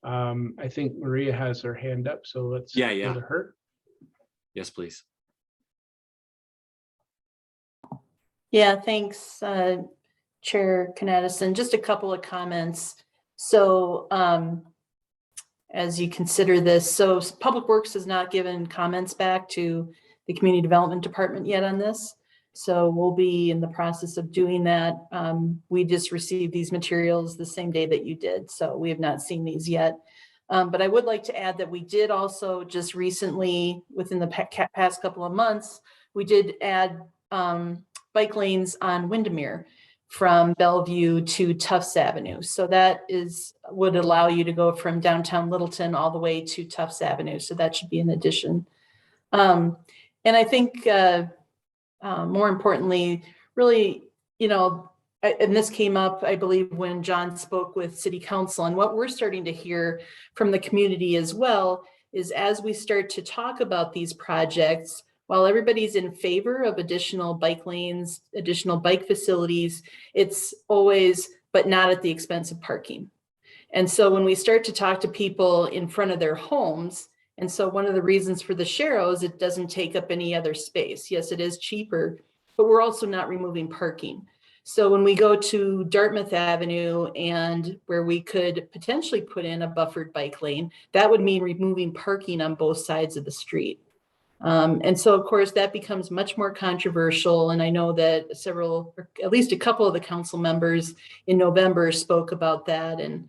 I think Maria has her hand up, so let's go to her.
Yes, please.
Yeah, thanks, Chair Knaddison. Just a couple of comments. So as you consider this, so Public Works has not given comments back to the Community Development Department yet on this. So we'll be in the process of doing that. We just received these materials the same day that you did, so we have not seen these yet. But I would like to add that we did also just recently, within the past couple of months, we did add bike lanes on Windermere from Bellevue to Tufts Avenue. So that would allow you to go from downtown Littleton all the way to Tufts Avenue. So that should be an addition. And I think more importantly, really, and this came up, I believe, when John spoke with City Council, and what we're starting to hear from the community as well is as we start to talk about these projects, while everybody's in favor of additional bike lanes, additional bike facilities, it's always, but not at the expense of parking. And so when we start to talk to people in front of their homes, and so one of the reasons for the sharrows, it doesn't take up any other space. Yes, it is cheaper, but we're also not removing parking. So when we go to Dartmouth Avenue and where we could potentially put in a buffered bike lane, that would mean removing parking on both sides of the street. And so, of course, that becomes much more controversial. And I know that several, or at least a couple of the council members in November spoke about that. And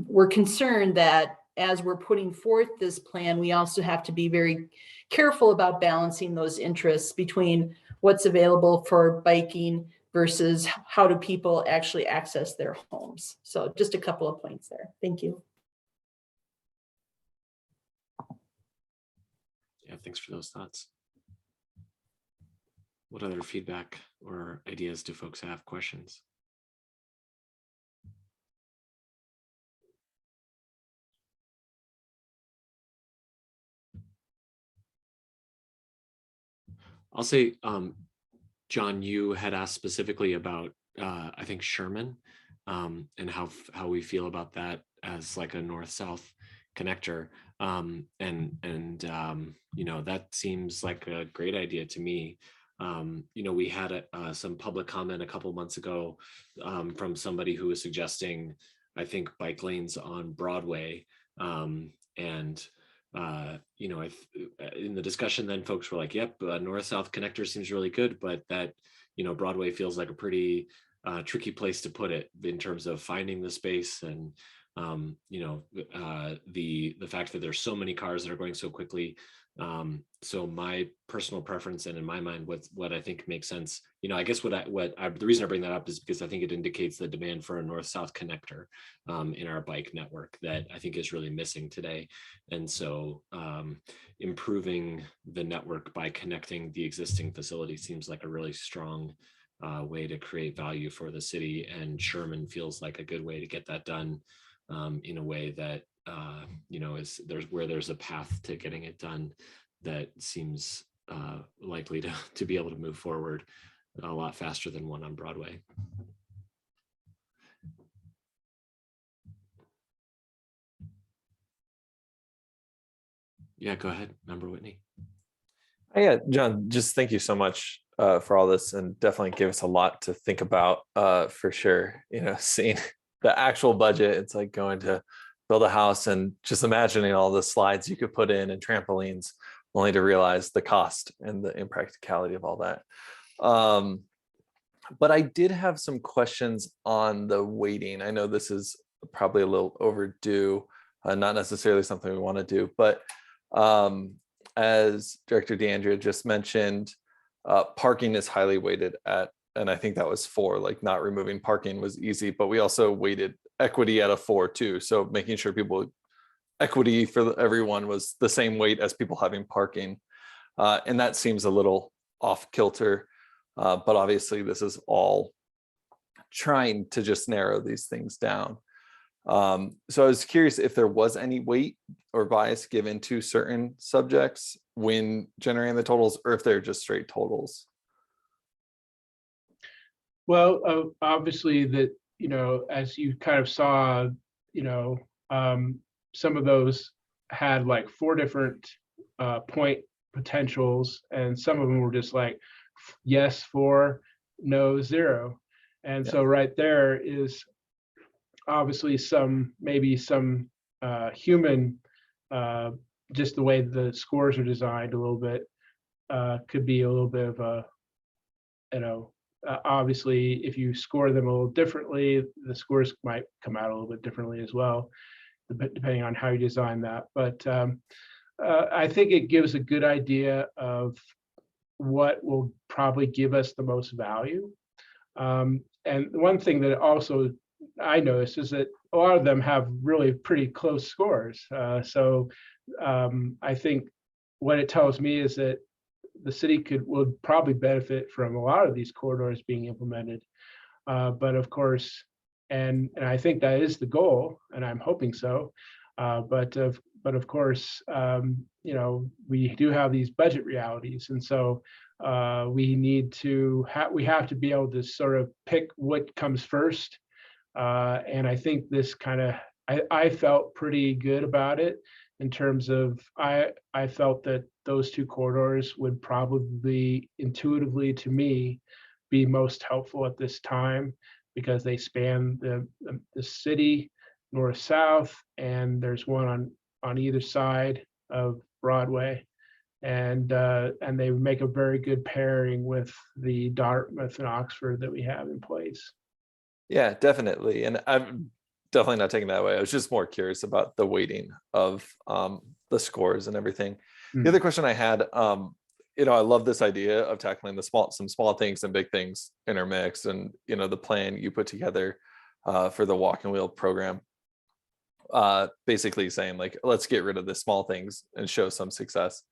we're concerned that as we're putting forth this plan, we also have to be very careful about balancing those interests between what's available for biking versus how do people actually access their homes. So just a couple of points there. Thank you.
Yeah, thanks for those thoughts. What other feedback or ideas do folks have? Questions? I'll say, John, you had asked specifically about, I think, Sherman, and how we feel about that as like a north-south connector. You know, that seems like a great idea to me. You know, we had some public comment a couple months ago from somebody who was suggesting, I think, bike lanes on Broadway. You know, in the discussion then folks were like, yep, north-south connector seems really good, but that, you know, Broadway feels like a pretty tricky place to put it in terms of finding the space and you know, the fact that there's so many cars that are going so quickly. So my personal preference, and in my mind, what I think makes sense, you know, I guess the reason I bring that up is because I think it indicates the demand for a north-south connector in our bike network that I think is really missing today. And so improving the network by connecting the existing facility seems like a really strong way to create value for the city. And Sherman feels like a good way to get that done. In a way that you know, there's a path to getting it done that seems likely to be able to move forward a lot faster than one on Broadway. Yeah, go ahead, Member Whitney.
Yeah, John, just thank you so much for all this, and definitely gave us a lot to think about for sure. You know, seeing the actual budget, it's like going to build a house and just imagining all the slides you could put in and trampolines, only to realize the cost and the impracticality of all that. But I did have some questions on the weighting. I know this is probably a little overdue, not necessarily something we want to do, but as Director DeAndrea just mentioned, parking is highly weighted at, and I think that was 4, like not removing parking was easy, but we also weighted equity at a 4 too. So making sure equity for everyone was the same weight as people having parking. And that seems a little off kilter, but obviously this is all trying to just narrow these things down. So I was curious if there was any weight or bias given to certain subjects when generating the totals, or if they're just straight totals.
Well, obviously that, you know, as you kind of saw, you know, some of those had like 4 different point potentials, and some of them were just like, yes, 4, no, 0. And so right there is obviously maybe some human, just the way the scores are designed a little bit, could be a little bit of a, you know, obviously if you score them a little differently, the scores might come out a little bit differently as well, depending on how you design that. But I think it gives a good idea of what will probably give us the most value. And one thing that also I noticed is that a lot of them have really pretty close scores. So I think what it tells me is that the city would probably benefit from a lot of these corridors being implemented. But of course, and I think that is the goal, and I'm hoping so. But of course, you know, we do have these budget realities, and so we have to be able to sort of pick what comes first. And I think this kind of I felt pretty good about it in terms of, I felt that those two corridors would probably intuitively to me be most helpful at this time, because they span the city north-south, and there's one on either side of Broadway. And they would make a very good pairing with the Dartmouth and Oxford that we have in place.
Yeah, definitely. And I'm definitely not taking that away. I was just more curious about the weighting of the scores and everything. The other question I had, I love this idea of tackling some small things and big things intermixed, and the plan you put together for the walk and wheel program, basically saying like, let's get rid of the small things and show some success,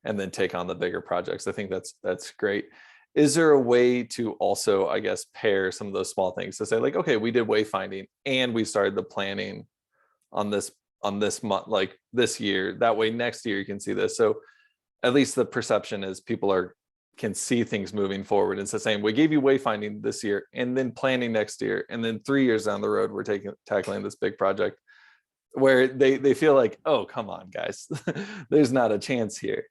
and then take on the bigger projects. I think that's great. Is there a way to also, I guess, pair some of those small things to say like, okay, we did wayfinding and we started the planning on this month, like this year, that way next year you can see this. So at least the perception is people can see things moving forward. It's the same, we gave you wayfinding this year and then planning next year, and then 3 years down the road we're tackling this big project, where they feel like, oh, come on guys, there's not a chance here.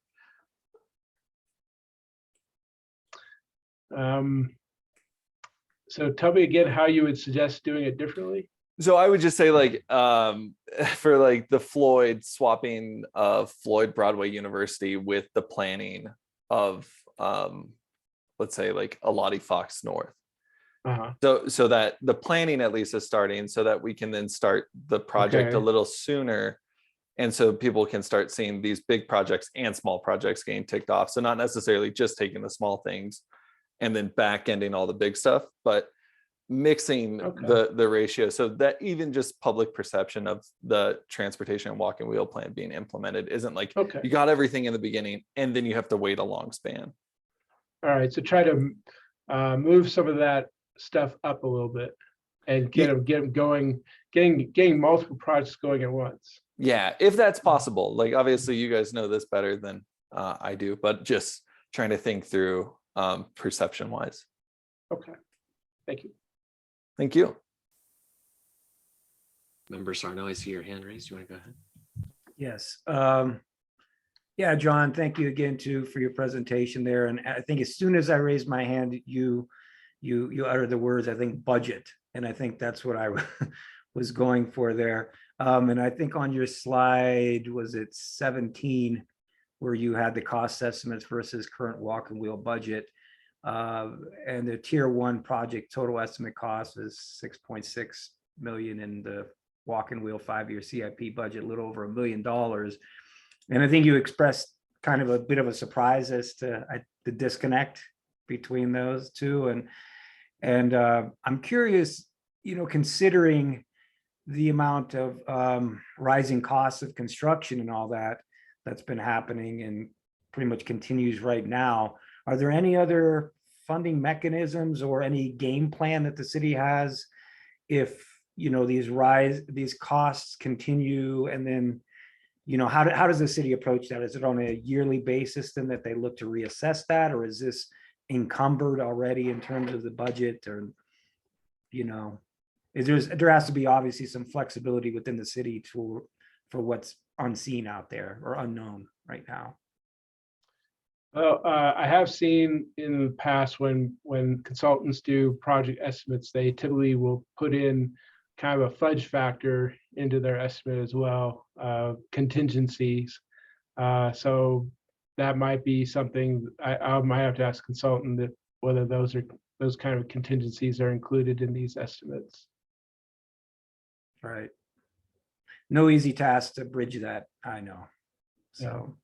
So tell me again how you would suggest doing it differently.
So I would just say like, for like the Floyd, swapping of Floyd Broadway University with the planning of, let's say like a Lottie Fox North. So that the planning at least is starting, so that we can then start the project a little sooner. And so people can start seeing these big projects and small projects getting ticked off. So not necessarily just taking the small things and then back ending all the big stuff, but mixing the ratio, so that even just public perception of the transportation and walk and wheel plan being implemented isn't like, you got everything in the beginning and then you have to wait a long span.
All right, so try to move some of that stuff up a little bit and get them going, getting multiple projects going at once.
Yeah, if that's possible. Like obviously you guys know this better than I do, but just trying to think through perception wise.
Okay, thank you.
Thank you.
Member Sarno, I see your hand raised. You want to go ahead?
Yes. Yeah, John, thank you again too for your presentation there. And I think as soon as I raised my hand, you uttered the words, I think, budget. And I think that's what I was going for there. And I think on your slide, was it 17, where you had the cost estimates versus current walk and wheel budget. And the tier 1 project total estimate cost is 6.6 million, in the walk and wheel 5-year CIP budget, a little over $1 million. And I think you expressed kind of a bit of a surprise as to the disconnect between those two. And I'm curious, considering the amount of rising costs of construction and all that's been happening and pretty much continues right now, are there any other funding mechanisms or any game plan that the city has if these costs continue? And then how does the city approach that? Is it on a yearly basis then that they look to reassess that, or is this encumbered already in terms of the budget? Or there has to be obviously some flexibility within the city for what's unseen out there or unknown right now.
Well, I have seen in the past when consultants do project estimates, they typically will put in kind of a fudge factor into their estimate as well, contingencies. So that might be something I might have to ask a consultant that whether those kind of contingencies are included in these estimates.
Right. No easy task to bridge that, I know. So.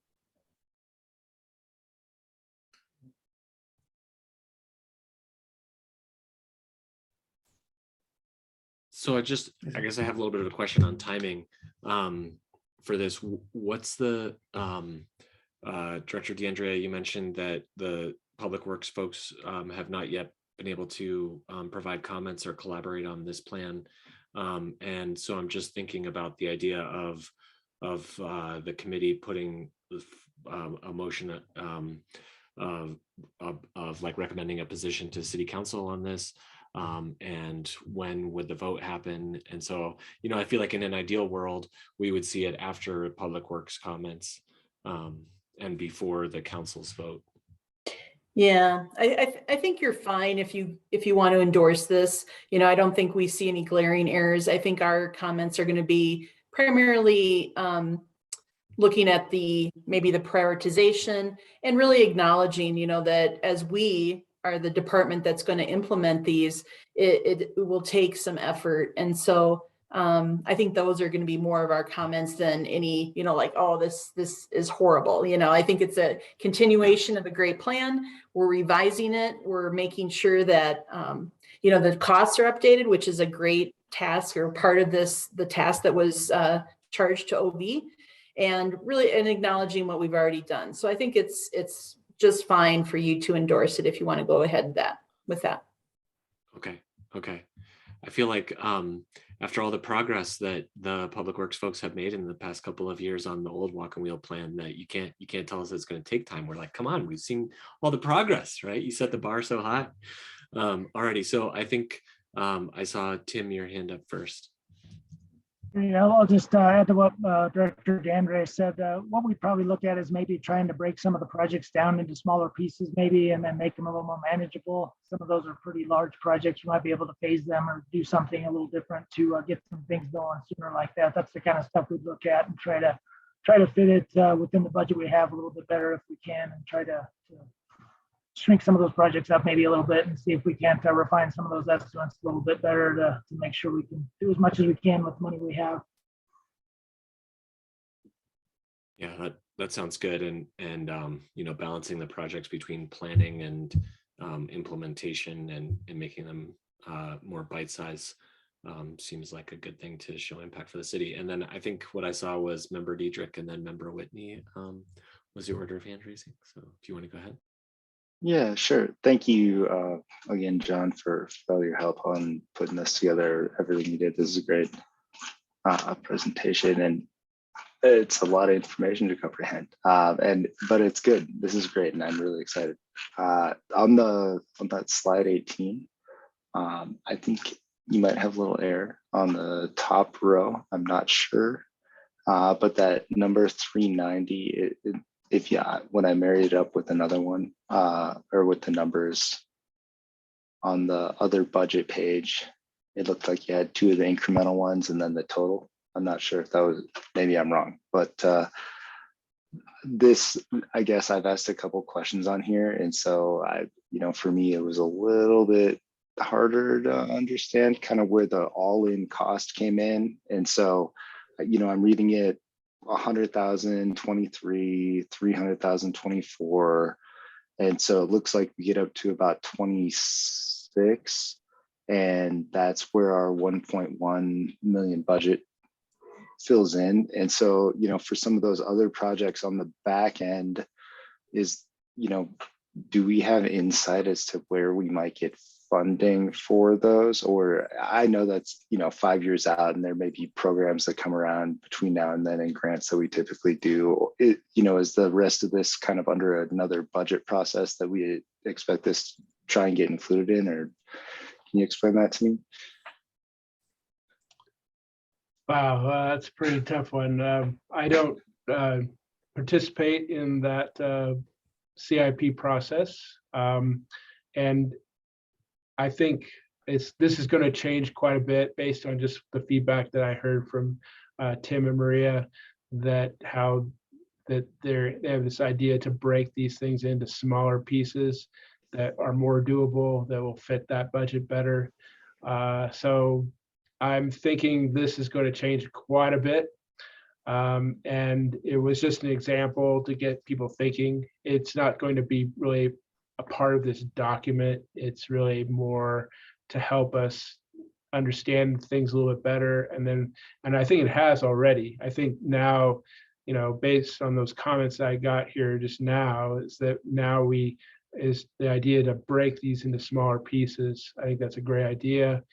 So I guess I have a little bit of a question on timing for this. What's the Director DeAndrea, you mentioned that the Public Works folks have not yet been able to provide comments or collaborate on this plan. And so I'm just thinking about the idea of the committee putting a motion of like recommending a position to City Council on this. and when would the vote happen? And so, you know, I feel like in an ideal world, we would see it after Public Works comments and before the council's vote.
Yeah, I think you're fine if you want to endorse this. You know, I don't think we see any glaring errors. I think our comments are going to be primarily looking at maybe the prioritization and really acknowledging, you know, that as we are the department that's going to implement these, it will take some effort. And so I think those are going to be more of our comments than any, you know, like, oh, this is horrible. You know, I think it's a continuation of a great plan. We're revising it. We're making sure that, you know, the costs are updated, which is a great task or part of the task that was charged to OV, and really acknowledging what we've already done. So I think it's just fine for you to endorse it if you want to go ahead with that.
Okay. I feel like after all the progress that the Public Works folks have made in the past couple of years on the old walk and wheel plan, that you can't tell us it's going to take time. We're like, come on, we've seen all the progress, right? You set the bar so high already. So I think I saw Tim, your hand up first.
Yeah, I'll just add to what Director DeAndre said. What we probably look at is maybe trying to break some of the projects down into smaller pieces maybe, and then make them a little more manageable. Some of those are pretty large projects. You might be able to phase them or do something a little different to get some things going sooner like that. That's the kind of stuff we'd look at and try to fit it within the budget we have a little bit better if we can, and try to shrink some of those projects up maybe a little bit and see if we can't refine some of those estimates a little bit better to make sure we can do as much as we can with the money we have.
Yeah, that sounds good. And you know, balancing the projects between planning and implementation and making them more bite-sized seems like a good thing to show impact for the city. And then I think what I saw was Member Diedrich and then Member Whitney was the order of hand raising. So if you want to go ahead.
Yeah, sure. Thank you again, John, for all your help on putting this together. Everything you did. This is a great presentation, and it's a lot of information to comprehend. But it's good. This is great, and I'm really excited. On that slide 18, I think you might have a little error on the top row. I'm not sure, but that number 390. When I married it up with another one or with the numbers on the other budget page, it looked like you had two of the incremental ones and then the total. I'm not sure if that was, maybe I'm wrong, but this, I guess I've asked a couple questions on here. And so for me, it was a little bit harder to understand kind of where the all-in cost came in. And so, I'm reading it 100,000, 23, 300,000, 24. And so it looks like we get up to about 26. And that's where our 1.1 million budget fills in. And so, for some of those other projects on the back end is, do we have insight as to where we might get funding for those? Or I know that's 5 years out, and there may be programs that come around between now and then and grants that we typically do. Is the rest of this kind of under another budget process that we expect this to try and get included in? Or can you explain that to me?
Wow, that's a pretty tough one. I don't participate in that CIP process, and I think this is going to change quite a bit based on just the feedback that I heard from Tim and Maria, that they have this idea to break these things into smaller pieces that are more doable, that will fit that budget better. So I'm thinking this is going to change quite a bit. And it was just an example to get people thinking. It's not going to be really a part of this document. It's really more to help us understand things a little bit better. And I think it has already. I think now, based on those comments I got here just now, is that now is the idea to break these into smaller pieces. I think that's a great idea.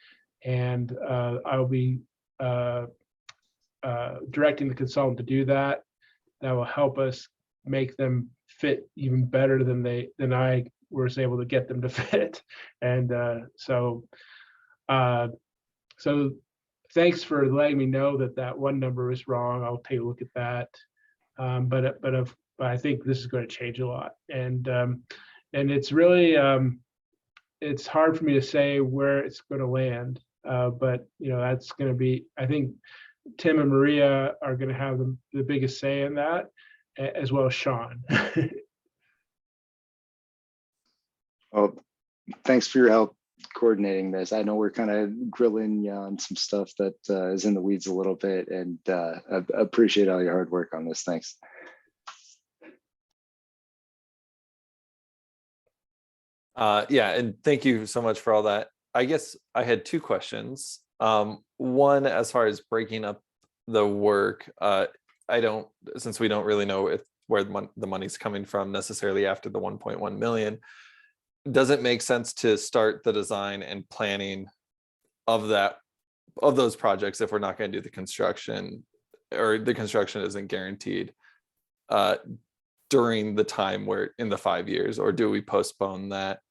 And I'll be directing the consultant to do that. That will help us make them fit even better than I was able to get them to fit. And so So thanks for letting me know that that one number was wrong. I'll take a look at that. But I think this is going to change a lot, and it's really it's hard for me to say where it's going to land. But that's going to be, I think Tim and Maria are going to have the biggest say in that, as well as Sean.
Well, thanks for your help coordinating this. I know we're kind of grilling you on some stuff that is in the weeds a little bit, and I appreciate all your hard work on this. Thanks.
Yeah, and thank you so much for all that. I guess I had two questions. One, as far as breaking up the work, since we don't really know where the money's coming from necessarily after the 1.1 million, does it make sense to start the design and planning of those projects if we're not going to do the construction, or the construction isn't guaranteed during the time where in the 5 years, or do we postpone that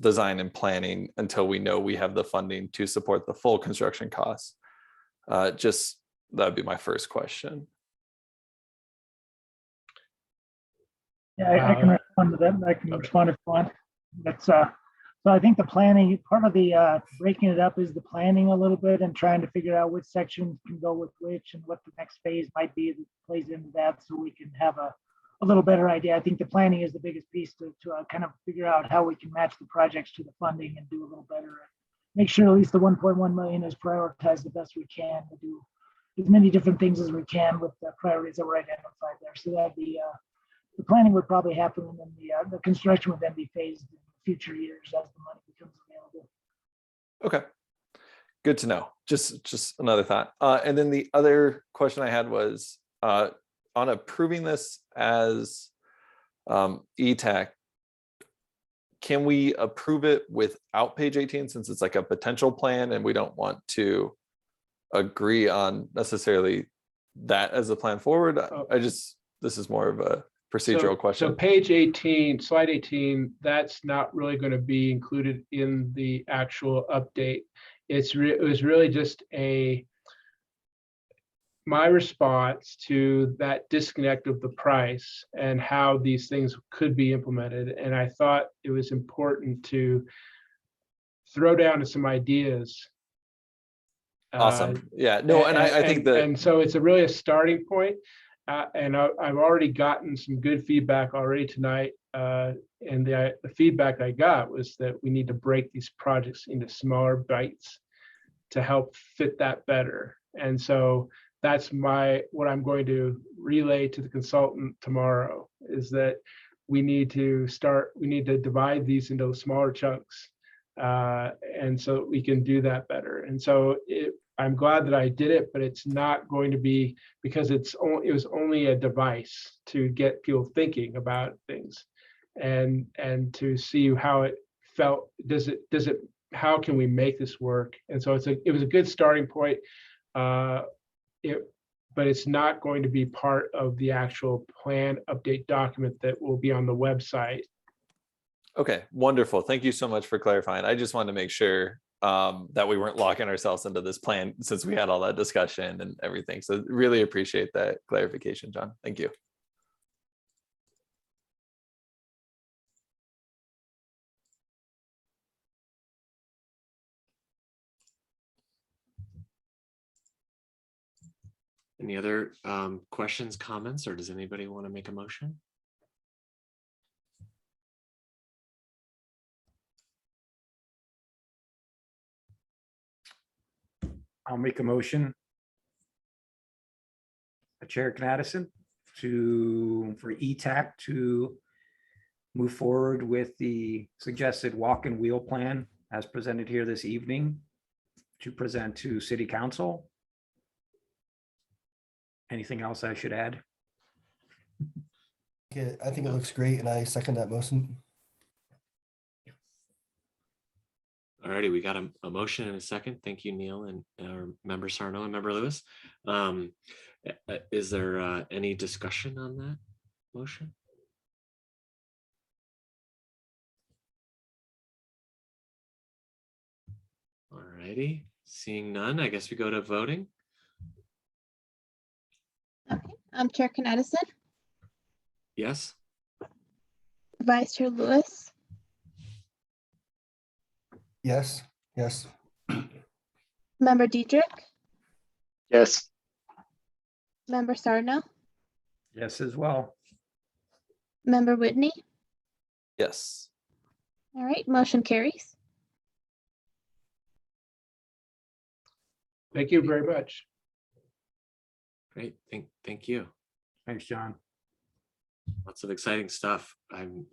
design and planning until we know we have the funding to support the full construction costs? Just that'd be my first question.
Yeah, I can respond to that. I can respond if you want. That's so I think the planning, part of the breaking it up is the planning a little bit and trying to figure out which sections can go with which and what the next phase might be that plays into that, so we can have a little better idea. I think the planning is the biggest piece to kind of figure out how we can match the projects to the funding and do a little better. Make sure at least the 1.1 million is prioritized the best we can to do as many different things as we can with the priorities that were identified there. So that'd be the planning would probably happen, and then the construction would then be phased in future years as the money becomes available.
Okay, good to know. Just another thought. And then the other question I had was on approving this as ETAC, can we approve it without page 18 since it's like a potential plan and we don't want to agree on necessarily that as a plan forward? This is more of a procedural question.
So page 18, slide 18, that's not really going to be included in the actual update. It was really just my response to that disconnect of the price and how these things could be implemented. And I thought it was important to throw down some ideas.
Awesome. Yeah, no, and I think that,
and so it's really a starting point. And I've already gotten some good feedback already tonight. And the feedback I got was that we need to break these projects into smaller bites to help fit that better. And so that's what I'm going to relay to the consultant tomorrow, is that we need to divide these into smaller chunks. And so we can do that better. And so I'm glad that I did it, but it's not going to be, because it was only a device to get people thinking about things and to see how it felt. How can we make this work? And so it was a good starting point. But it's not going to be part of the actual plan update document that will be on the website.
okay, wonderful. Thank you so much for clarifying. I just wanted to make sure that we weren't locking ourselves into this plan since we had all that discussion and everything. So really appreciate that clarification, John. Thank you.
Any other questions, comments, or does anybody want to make a motion?
I'll make a motion. Chair Knaddison for ETAC to move forward with the suggested walk and wheel plan as presented here this evening to present to City Council. Anything else I should add?
Yeah, I think it looks great, and I second that motion.
All righty, we got a motion and a second. Thank you, Neil, and Member Sarno and Member Lewis. Is there any discussion on that motion? righty, seeing none, I guess we go to voting.
Okay, Chair Knaddison,
Yes,
Vice Chair Lewis,
Yes, yes,
Member Diedrich,
Yes.
Member Sarno,
Yes, as well.
Member Whitney.
Yes.
All right, motion carries.
Thank you very much.
great. Thank you.
Thanks, John.
Lots of exciting stuff. I'm,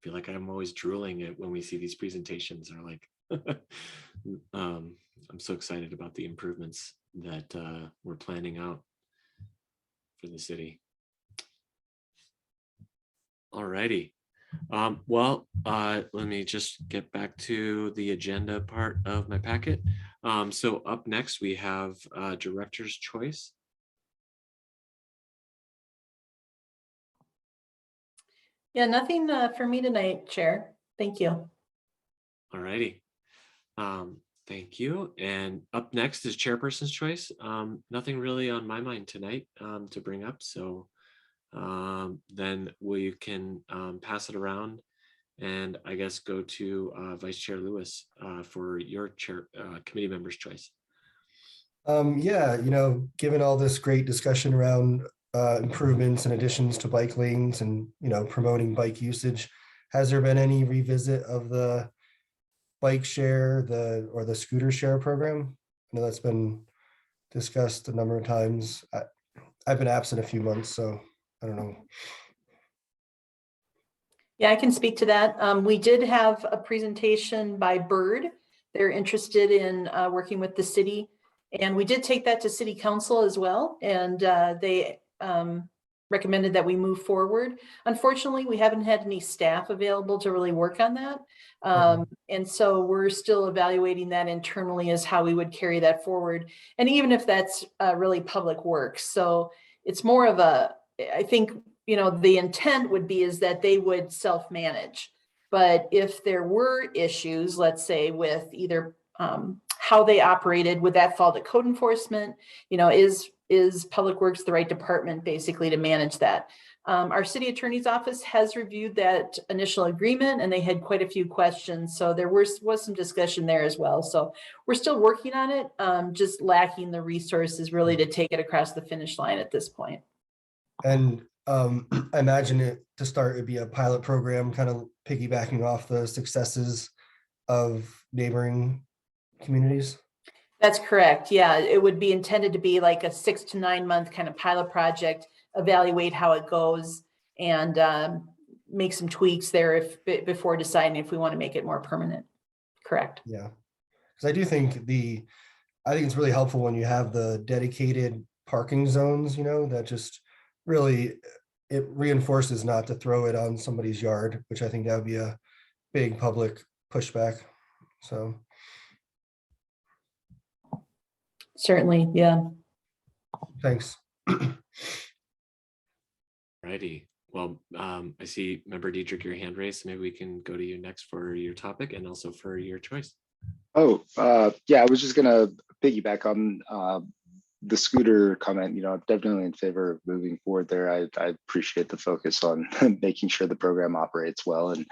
feel like I'm always drooling at when we see these presentations are like, I'm so excited about the improvements that we're planning out for the city. All righty. Let me just get back to the agenda part of my packet. So up next we have Director's Choice.
Yeah, nothing for me tonight, Chair. Thank you.
All righty. Thank you. And up next is Chairperson's Choice. Nothing really on my mind tonight to bring up. So then we can pass it around and I guess go to Vice Chair Lewis for your committee member's choice.
Yeah, given all this great discussion around improvements and additions to bike lanes and, promoting bike usage, has there been any revisit of the bike share, or the scooter share program? I know that's been discussed a number of times. I've been absent a few months, so I don't know.
Yeah, I can speak to that. We did have a presentation by Bird. They're interested in working with the city. And we did take that to City Council as well. And they recommended that we move forward. Unfortunately, we haven't had any staff available to really work on that. And so we're still evaluating that internally as how we would carry that forward. And even if that's really public works. So it's more of I think, the intent would be is that they would self-manage. But if there were issues, let's say with either how they operated, would that fall to code enforcement? Is Public Works the right department basically to manage that? Our city attorney's office has reviewed that initial agreement and they had quite a few questions. So there was some discussion there as well. So we're still working on it, just lacking the resources really to take it across the finish line at this point.
And I imagine it to start, it'd be a pilot program, kind of piggybacking off the successes of neighboring communities.
That's correct. Yeah, it would be intended to be like a 6 to 9 month kind of pilot project, evaluate how it goes and make some tweaks there before deciding if we want to make it more permanent. Correct.
Yeah, because I do think I think it's really helpful when you have the dedicated parking zones, that just really, it reinforces not to throw it on somebody's yard, which I think that would be a big public pushback. So.
Certainly, yeah.
Thanks.
Righty. Well, I see Member Diedrich, your hand raised. Maybe we can go to you next for your topic and also for your choice.
Oh, yeah, I was just gonna piggyback on the scooter comment. I'm definitely in favor of moving forward there. I appreciate the focus on making sure the program operates well. And,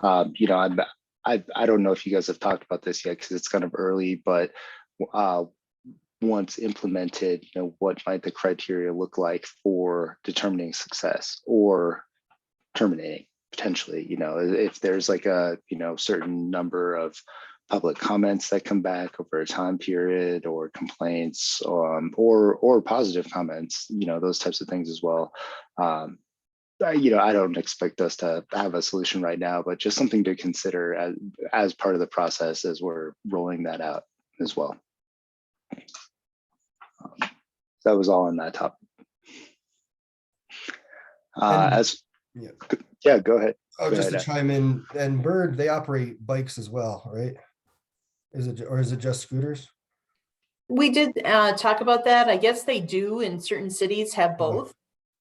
I don't know if you guys have talked about this yet because it's kind of early, but once implemented, what might the criteria look like for determining success or terminating potentially? If there's like a certain number of public comments that come back over a time period, or complaints, or positive comments, those types of things as well. I don't expect us to have a solution right now, but just something to consider as part of the process as we're rolling that out as well. That was all on that topic. Yeah, go ahead.
Just to chime in, and Bird, they operate bikes as well, right? Is it just scooters?
We did talk about that. I guess they do in certain cities have both.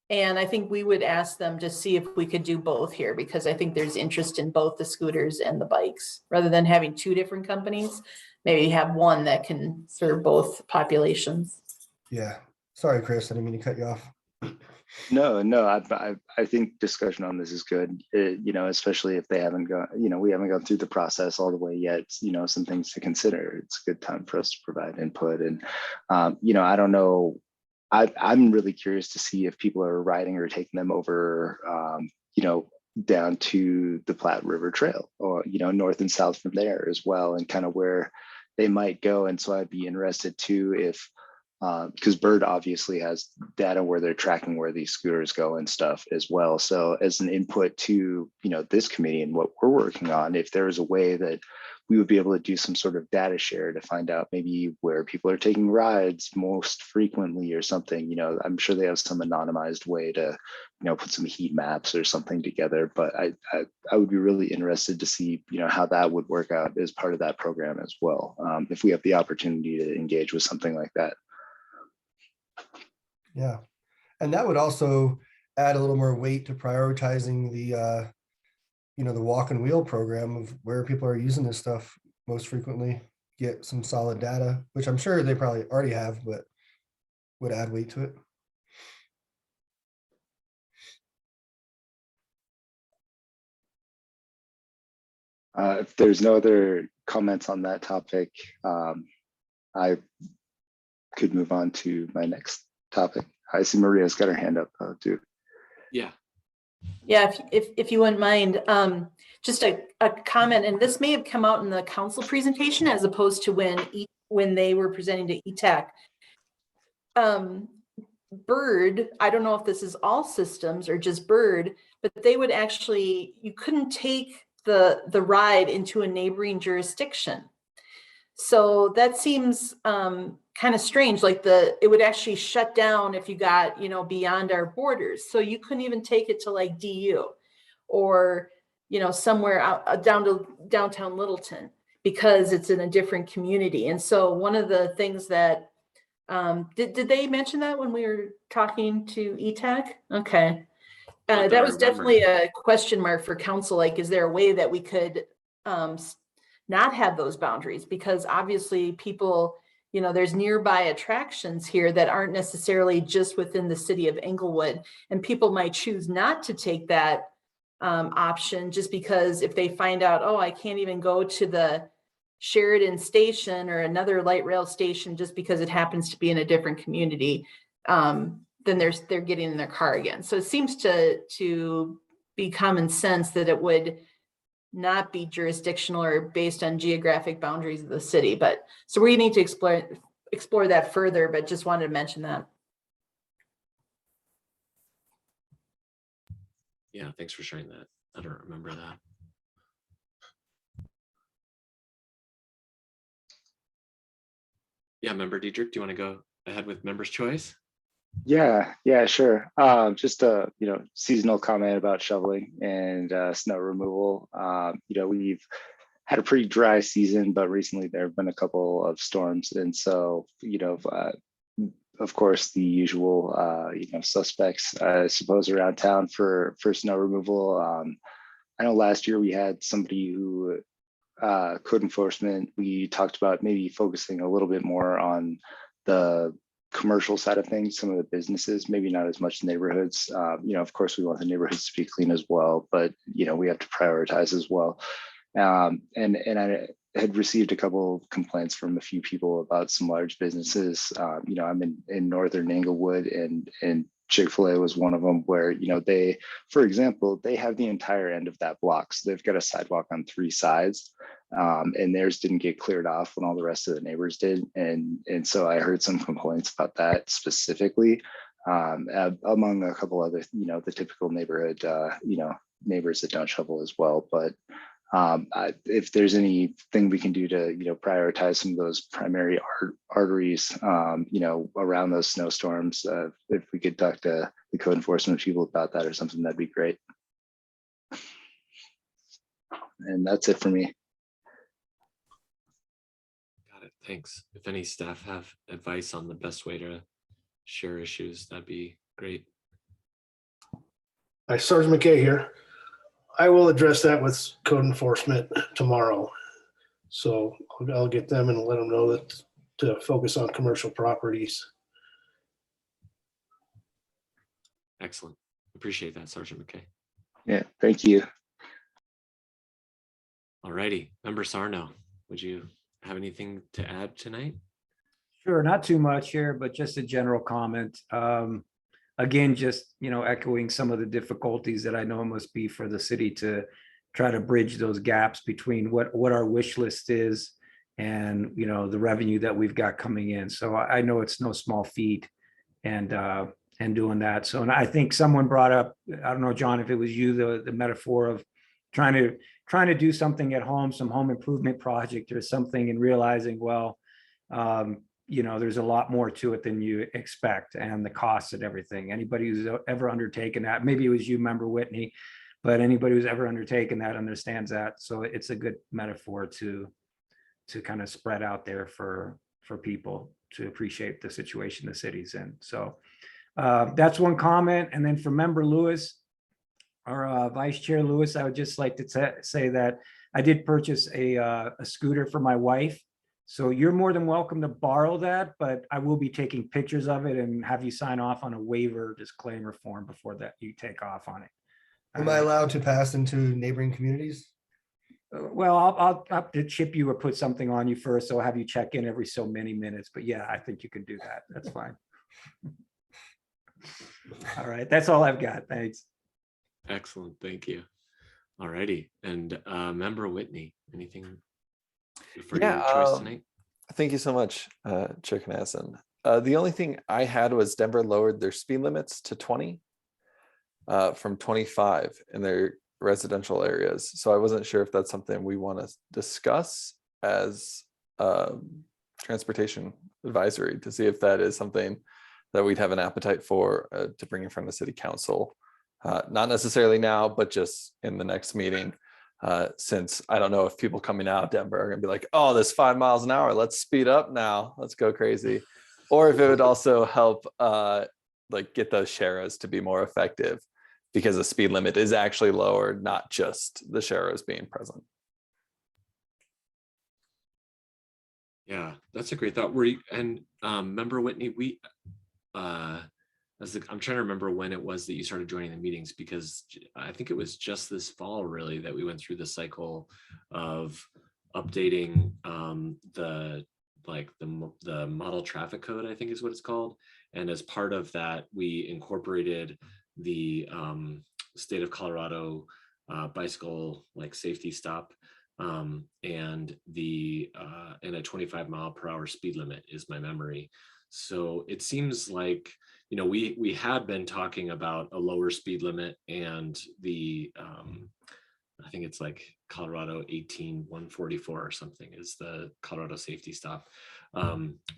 And I think we would ask them to see if we could do both here, because I think there's interest in both the scooters and the bikes, rather than having two different companies. Maybe have one that can serve both populations.
Yeah. Sorry, Chris, I didn't mean to cut you off.
No, I think discussion on this is good. You know, especially if they haven't gone, you know, we haven't gone through the process all the way yet. You know, some things to consider. It's a good time for us to provide input. And you know, I don't know. I'm really curious to see if people are riding or taking them over, you know, down to the Platte River Trail, or you know, north and south from there as well, and kind of where they might go. And so I'd be interested too if, because Bird obviously has data where they're tracking where these scooters go and stuff as well. So as an input to, you know, this committee and what we're working on, if there is a way that we would be able to do some sort of data share to find out maybe where people are taking rides most frequently or something, you know, I'm sure they have some anonymized way to, you know, put some heat maps or something together. But I would be really interested to see, you know, how that would work out as part of that program as well, if we have the opportunity to engage with something like that.
Yeah. And that would also add a little more weight to prioritizing the, you know, the walk and wheel program of where people are using this stuff most frequently, get some solid data, which I'm sure they probably already have, but would add weight to it.
If there's no other comments on that topic, I could move on to my next topic. I see Maria's got her hand up too.
Yeah.
Yeah, if you wouldn't mind, just a comment, and this may have come out in the council presentation as opposed to when they were presenting to ETAC. Bird, I don't know if this is all systems or just Bird, but they would actually, you couldn't take the ride into a neighboring jurisdiction. So that seems kind of strange, like it would actually shut down if you got, you know, beyond our borders. So you couldn't even take it to like DU or, you know, somewhere out down to downtown Littleton, because it's in a different community. And so one of the things that, did they mention that when we were talking to ETAC? Okay.
Not that
That
I
was definitely
remember.
a question mark for council. Like, is there a way that we could not have those boundaries? Because obviously people, you know, there's nearby attractions here that aren't necessarily just within the city of Englewood, and people might choose not to take that option just because if they find out, oh, I can't even go to the Sheridan station or another light rail station just because it happens to be in a different community, then they're getting in their car again. So it seems to be common sense that it would not be jurisdictional or based on geographic boundaries of the city. But so we need to explore that further, but just wanted to mention that.
Yeah, thanks for sharing that. I don't remember that. Yeah, Member Diedrich, do you want to go ahead with member's choice?
Yeah, sure. Just a, you know, seasonal comment about shoveling and snow removal. You know, we've had a pretty dry season, but recently there have been a couple of storms, and so, you know, of course, the usual, you know, suspects, I suppose, around town for snow removal. I know last year we had somebody who code enforcement. We talked about maybe focusing a little bit more on the commercial side of things, some of the businesses, maybe not as much neighborhoods. You know, of course, we want the neighborhoods to be clean as well, but you know, we have to prioritize as well. And I had received a couple of complaints from a few people about some large businesses. You know, I'm in northern Englewood, and Chick-fil-A was one of them, where, you know, they, for example, they have the entire end of that block. So they've got a sidewalk on 3 sides, and theirs didn't get cleared off when all the rest of the neighbors did. And so I heard some complaints about that specifically, among a couple other, you know, the typical neighborhood, you know, neighbors that don't shovel as well. But if there's anything we can do to, you know, prioritize some of those primary arteries, you know, around those snowstorms, if we could talk to the code enforcement people about that or something, that'd be great. And that's it for me.
Got it. Thanks. If any staff have advice on the best way to share issues, that'd be great.
Hi, Sergeant McKay here. I will address that with code enforcement tomorrow. So I'll get them and let them know that to focus on commercial properties.
Excellent. Appreciate that, Sergeant McKay.
Yeah, thank you.
All righty. Member Sarno, would you have anything to add tonight?
Sure, not too much here, but just a general comment. Again, just, echoing some of the difficulties that I know it must be for the city to try to bridge those gaps between what our wish list is and, the revenue that we've got coming in. So I know it's no small feat and doing that. So, and I think someone brought up, I don't know, John, if it was you, the metaphor of trying to do something at home, some home improvement project or something, and realizing, well, there's a lot more to it than you expect, and the costs and everything. Anybody who's ever undertaken that, maybe it was you, Member Whitney, but anybody who's ever undertaken that understands that. So it's a good metaphor to kind of spread out there for people to appreciate the situation the city's in. So that's one comment. And then for Member Lewis, or Vice Chair Lewis, I would just like to say that I did purchase a scooter for my wife. So you're more than welcome to borrow that, but I will be taking pictures of it and have you sign off on a waiver disclaimer form before that you take off on it.
Am I allowed to pass into neighboring communities?
Well, I'll have to chip you or put something on you first. So I'll have you check in every so many minutes. But yeah, I think you can do that. That's fine. All right. That's all I've got. Thanks.
Excellent. Thank you. All righty. And Member Whitney, anything for your choice tonight?
Thank you so much, Chair Knaddison. The only thing I had was Denver lowered their speed limits to 20 from 25 in their residential areas. So I wasn't sure if that's something we want to discuss as transportation advisory, to see if that is something that we'd have an appetite for to bring in front of City Council. Not necessarily now, but just in the next meeting. Since I don't know if people coming out of Denver are gonna be like, oh, this 5 miles an hour, let's speed up now, let's go crazy. Or if it would also help like get those sharas to be more effective, because the speed limit is actually lowered, not just the sharas being present.
Yeah, that's a great thought. Member Whitney, I'm trying to remember when it was that you started joining the meetings, because I think it was just this fall really that we went through the cycle of updating the model traffic code, I think is what it's called. And as part of that, we incorporated the state of Colorado bicycle safety stop and a 25-mile-per-hour speed limit is my memory. So it seems like, we had been talking about a lower speed limit and the, I think it's like Colorado 18144 or something is the Colorado safety stop.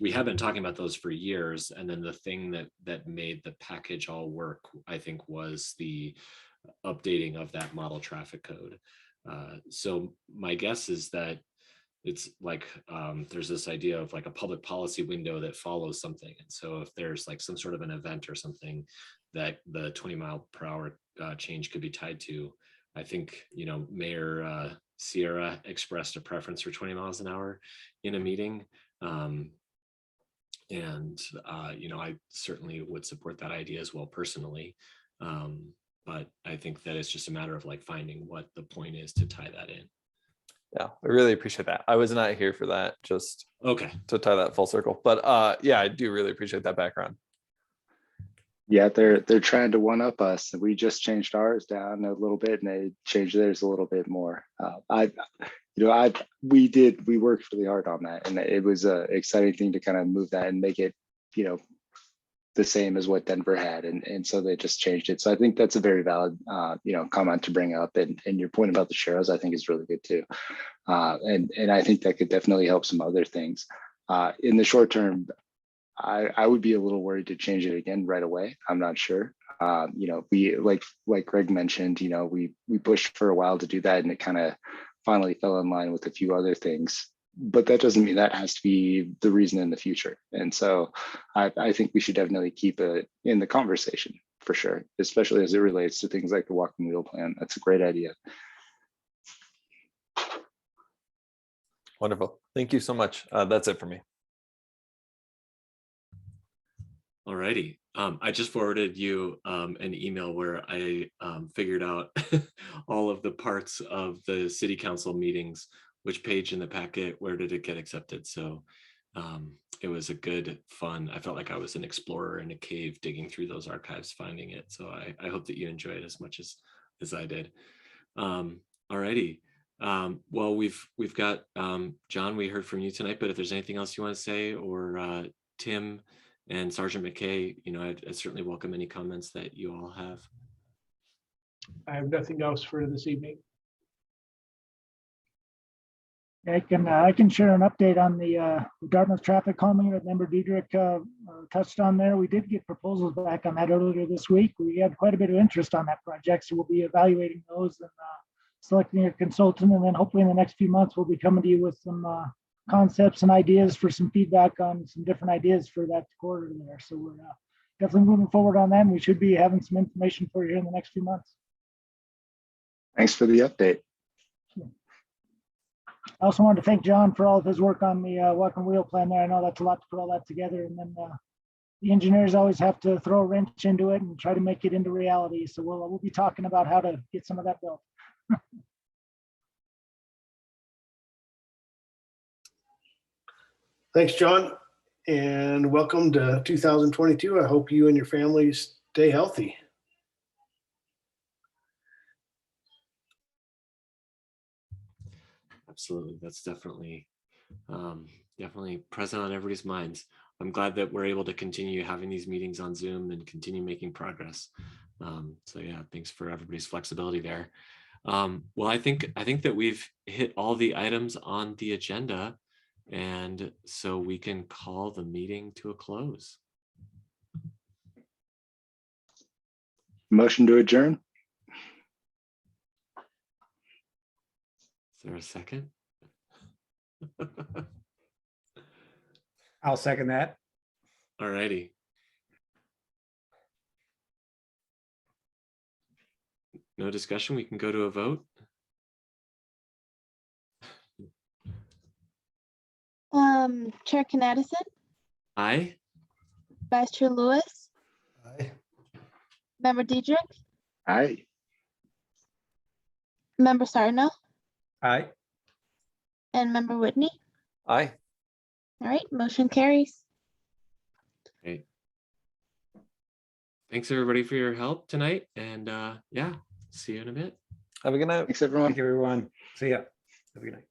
We have been talking about those for years. And then the thing that made the package all work, I think, was the updating of that model traffic code. So my guess is that it's like there's this idea of like a public policy window that follows something. And so if there's like some sort of an event or something that the 20-mile-per-hour change could be tied to, I think, Mayor Sierra expressed a preference for 20 miles an hour in a meeting. I certainly would support that idea as well personally. But I think that it's just a matter of finding what the point is to tie that in.
Yeah, I really appreciate that. I was not here for that, just
okay
to tie that full circle. But yeah, I do really appreciate that background.
Yeah, they're trying to one up us. We just changed ours down a little bit, and they changed theirs a little bit more. We worked really hard on that, and it was an exciting thing to kind of move that and make it, the same as what Denver had, and so they just changed it. So I think that's a very valid, comment to bring up, and your point about the shares I think is really good too, and I think that could definitely help some other things. In the short term, I would be a little worried to change it again right away. I'm not sure. We like Greg mentioned, we pushed for a while to do that, and it kind of finally fell in line with a few other things. But that doesn't mean that has to be the reason in the future. And so I think we should definitely keep it in the conversation. for sure, especially as it relates to things like the walking wheel plan. That's a great idea.
Wonderful. Thank you so much. That's it for me.
Alrighty. I just forwarded you an email where I figured out all of the parts of the city council meetings, which page in the packet, where did it get accepted. So it was a good fun. I felt like I was an explorer in a cave digging through those archives, finding it. So I hope that you enjoy it as much as I did. Alrighty. Well, we've got John, we heard from you tonight, but if there's anything else you want to say, or Tim and Sergeant McKay, I'd certainly welcome any comments that you all have.
I have nothing else for this evening.
I can share an update on the Dartmouth traffic calming that Member Diedrich touched on there. We did get proposals back on that earlier this week. We had quite a bit of interest on that project, so we'll be evaluating those and selecting a consultant, and then hopefully in the next few months we'll be coming to you with some concepts and ideas for some feedback on some different ideas for that corridor there. So we're definitely moving forward on that, and we should be having some information for you in the next few months.
Thanks for the update.
I also wanted to thank John for all of his work on the walking wheel plan there. I know that's a lot to put all that together, and then the engineers always have to throw a wrench into it and try to make it into reality. So we'll be talking about how to get some of that built.
Thanks, John, and welcome to 2022. I hope you and your families stay healthy.
Absolutely. That's definitely present on everybody's minds. I'm glad that we're able to continue having these meetings on Zoom and continue making progress. So yeah, thanks for everybody's flexibility there. Well, I think that we've hit all the items on the agenda, and so we can call the meeting to a close.
Motion to adjourn.
Is there a second?
I'll second that.
All righty. No discussion, we can go to a vote.
Chair Knaddison,
Aye.
Vice Chair Lewis,
Aye.
Member Diedrich,
Aye.
Member Sarno,
Aye.
and Member Whitney.
Aye.
All right, motion carries.
Great. Thanks everybody for your help tonight, and yeah, see you in a bit.
Have a good night.
Thanks, everyone.
Thank you, everyone. See ya. Have a good night.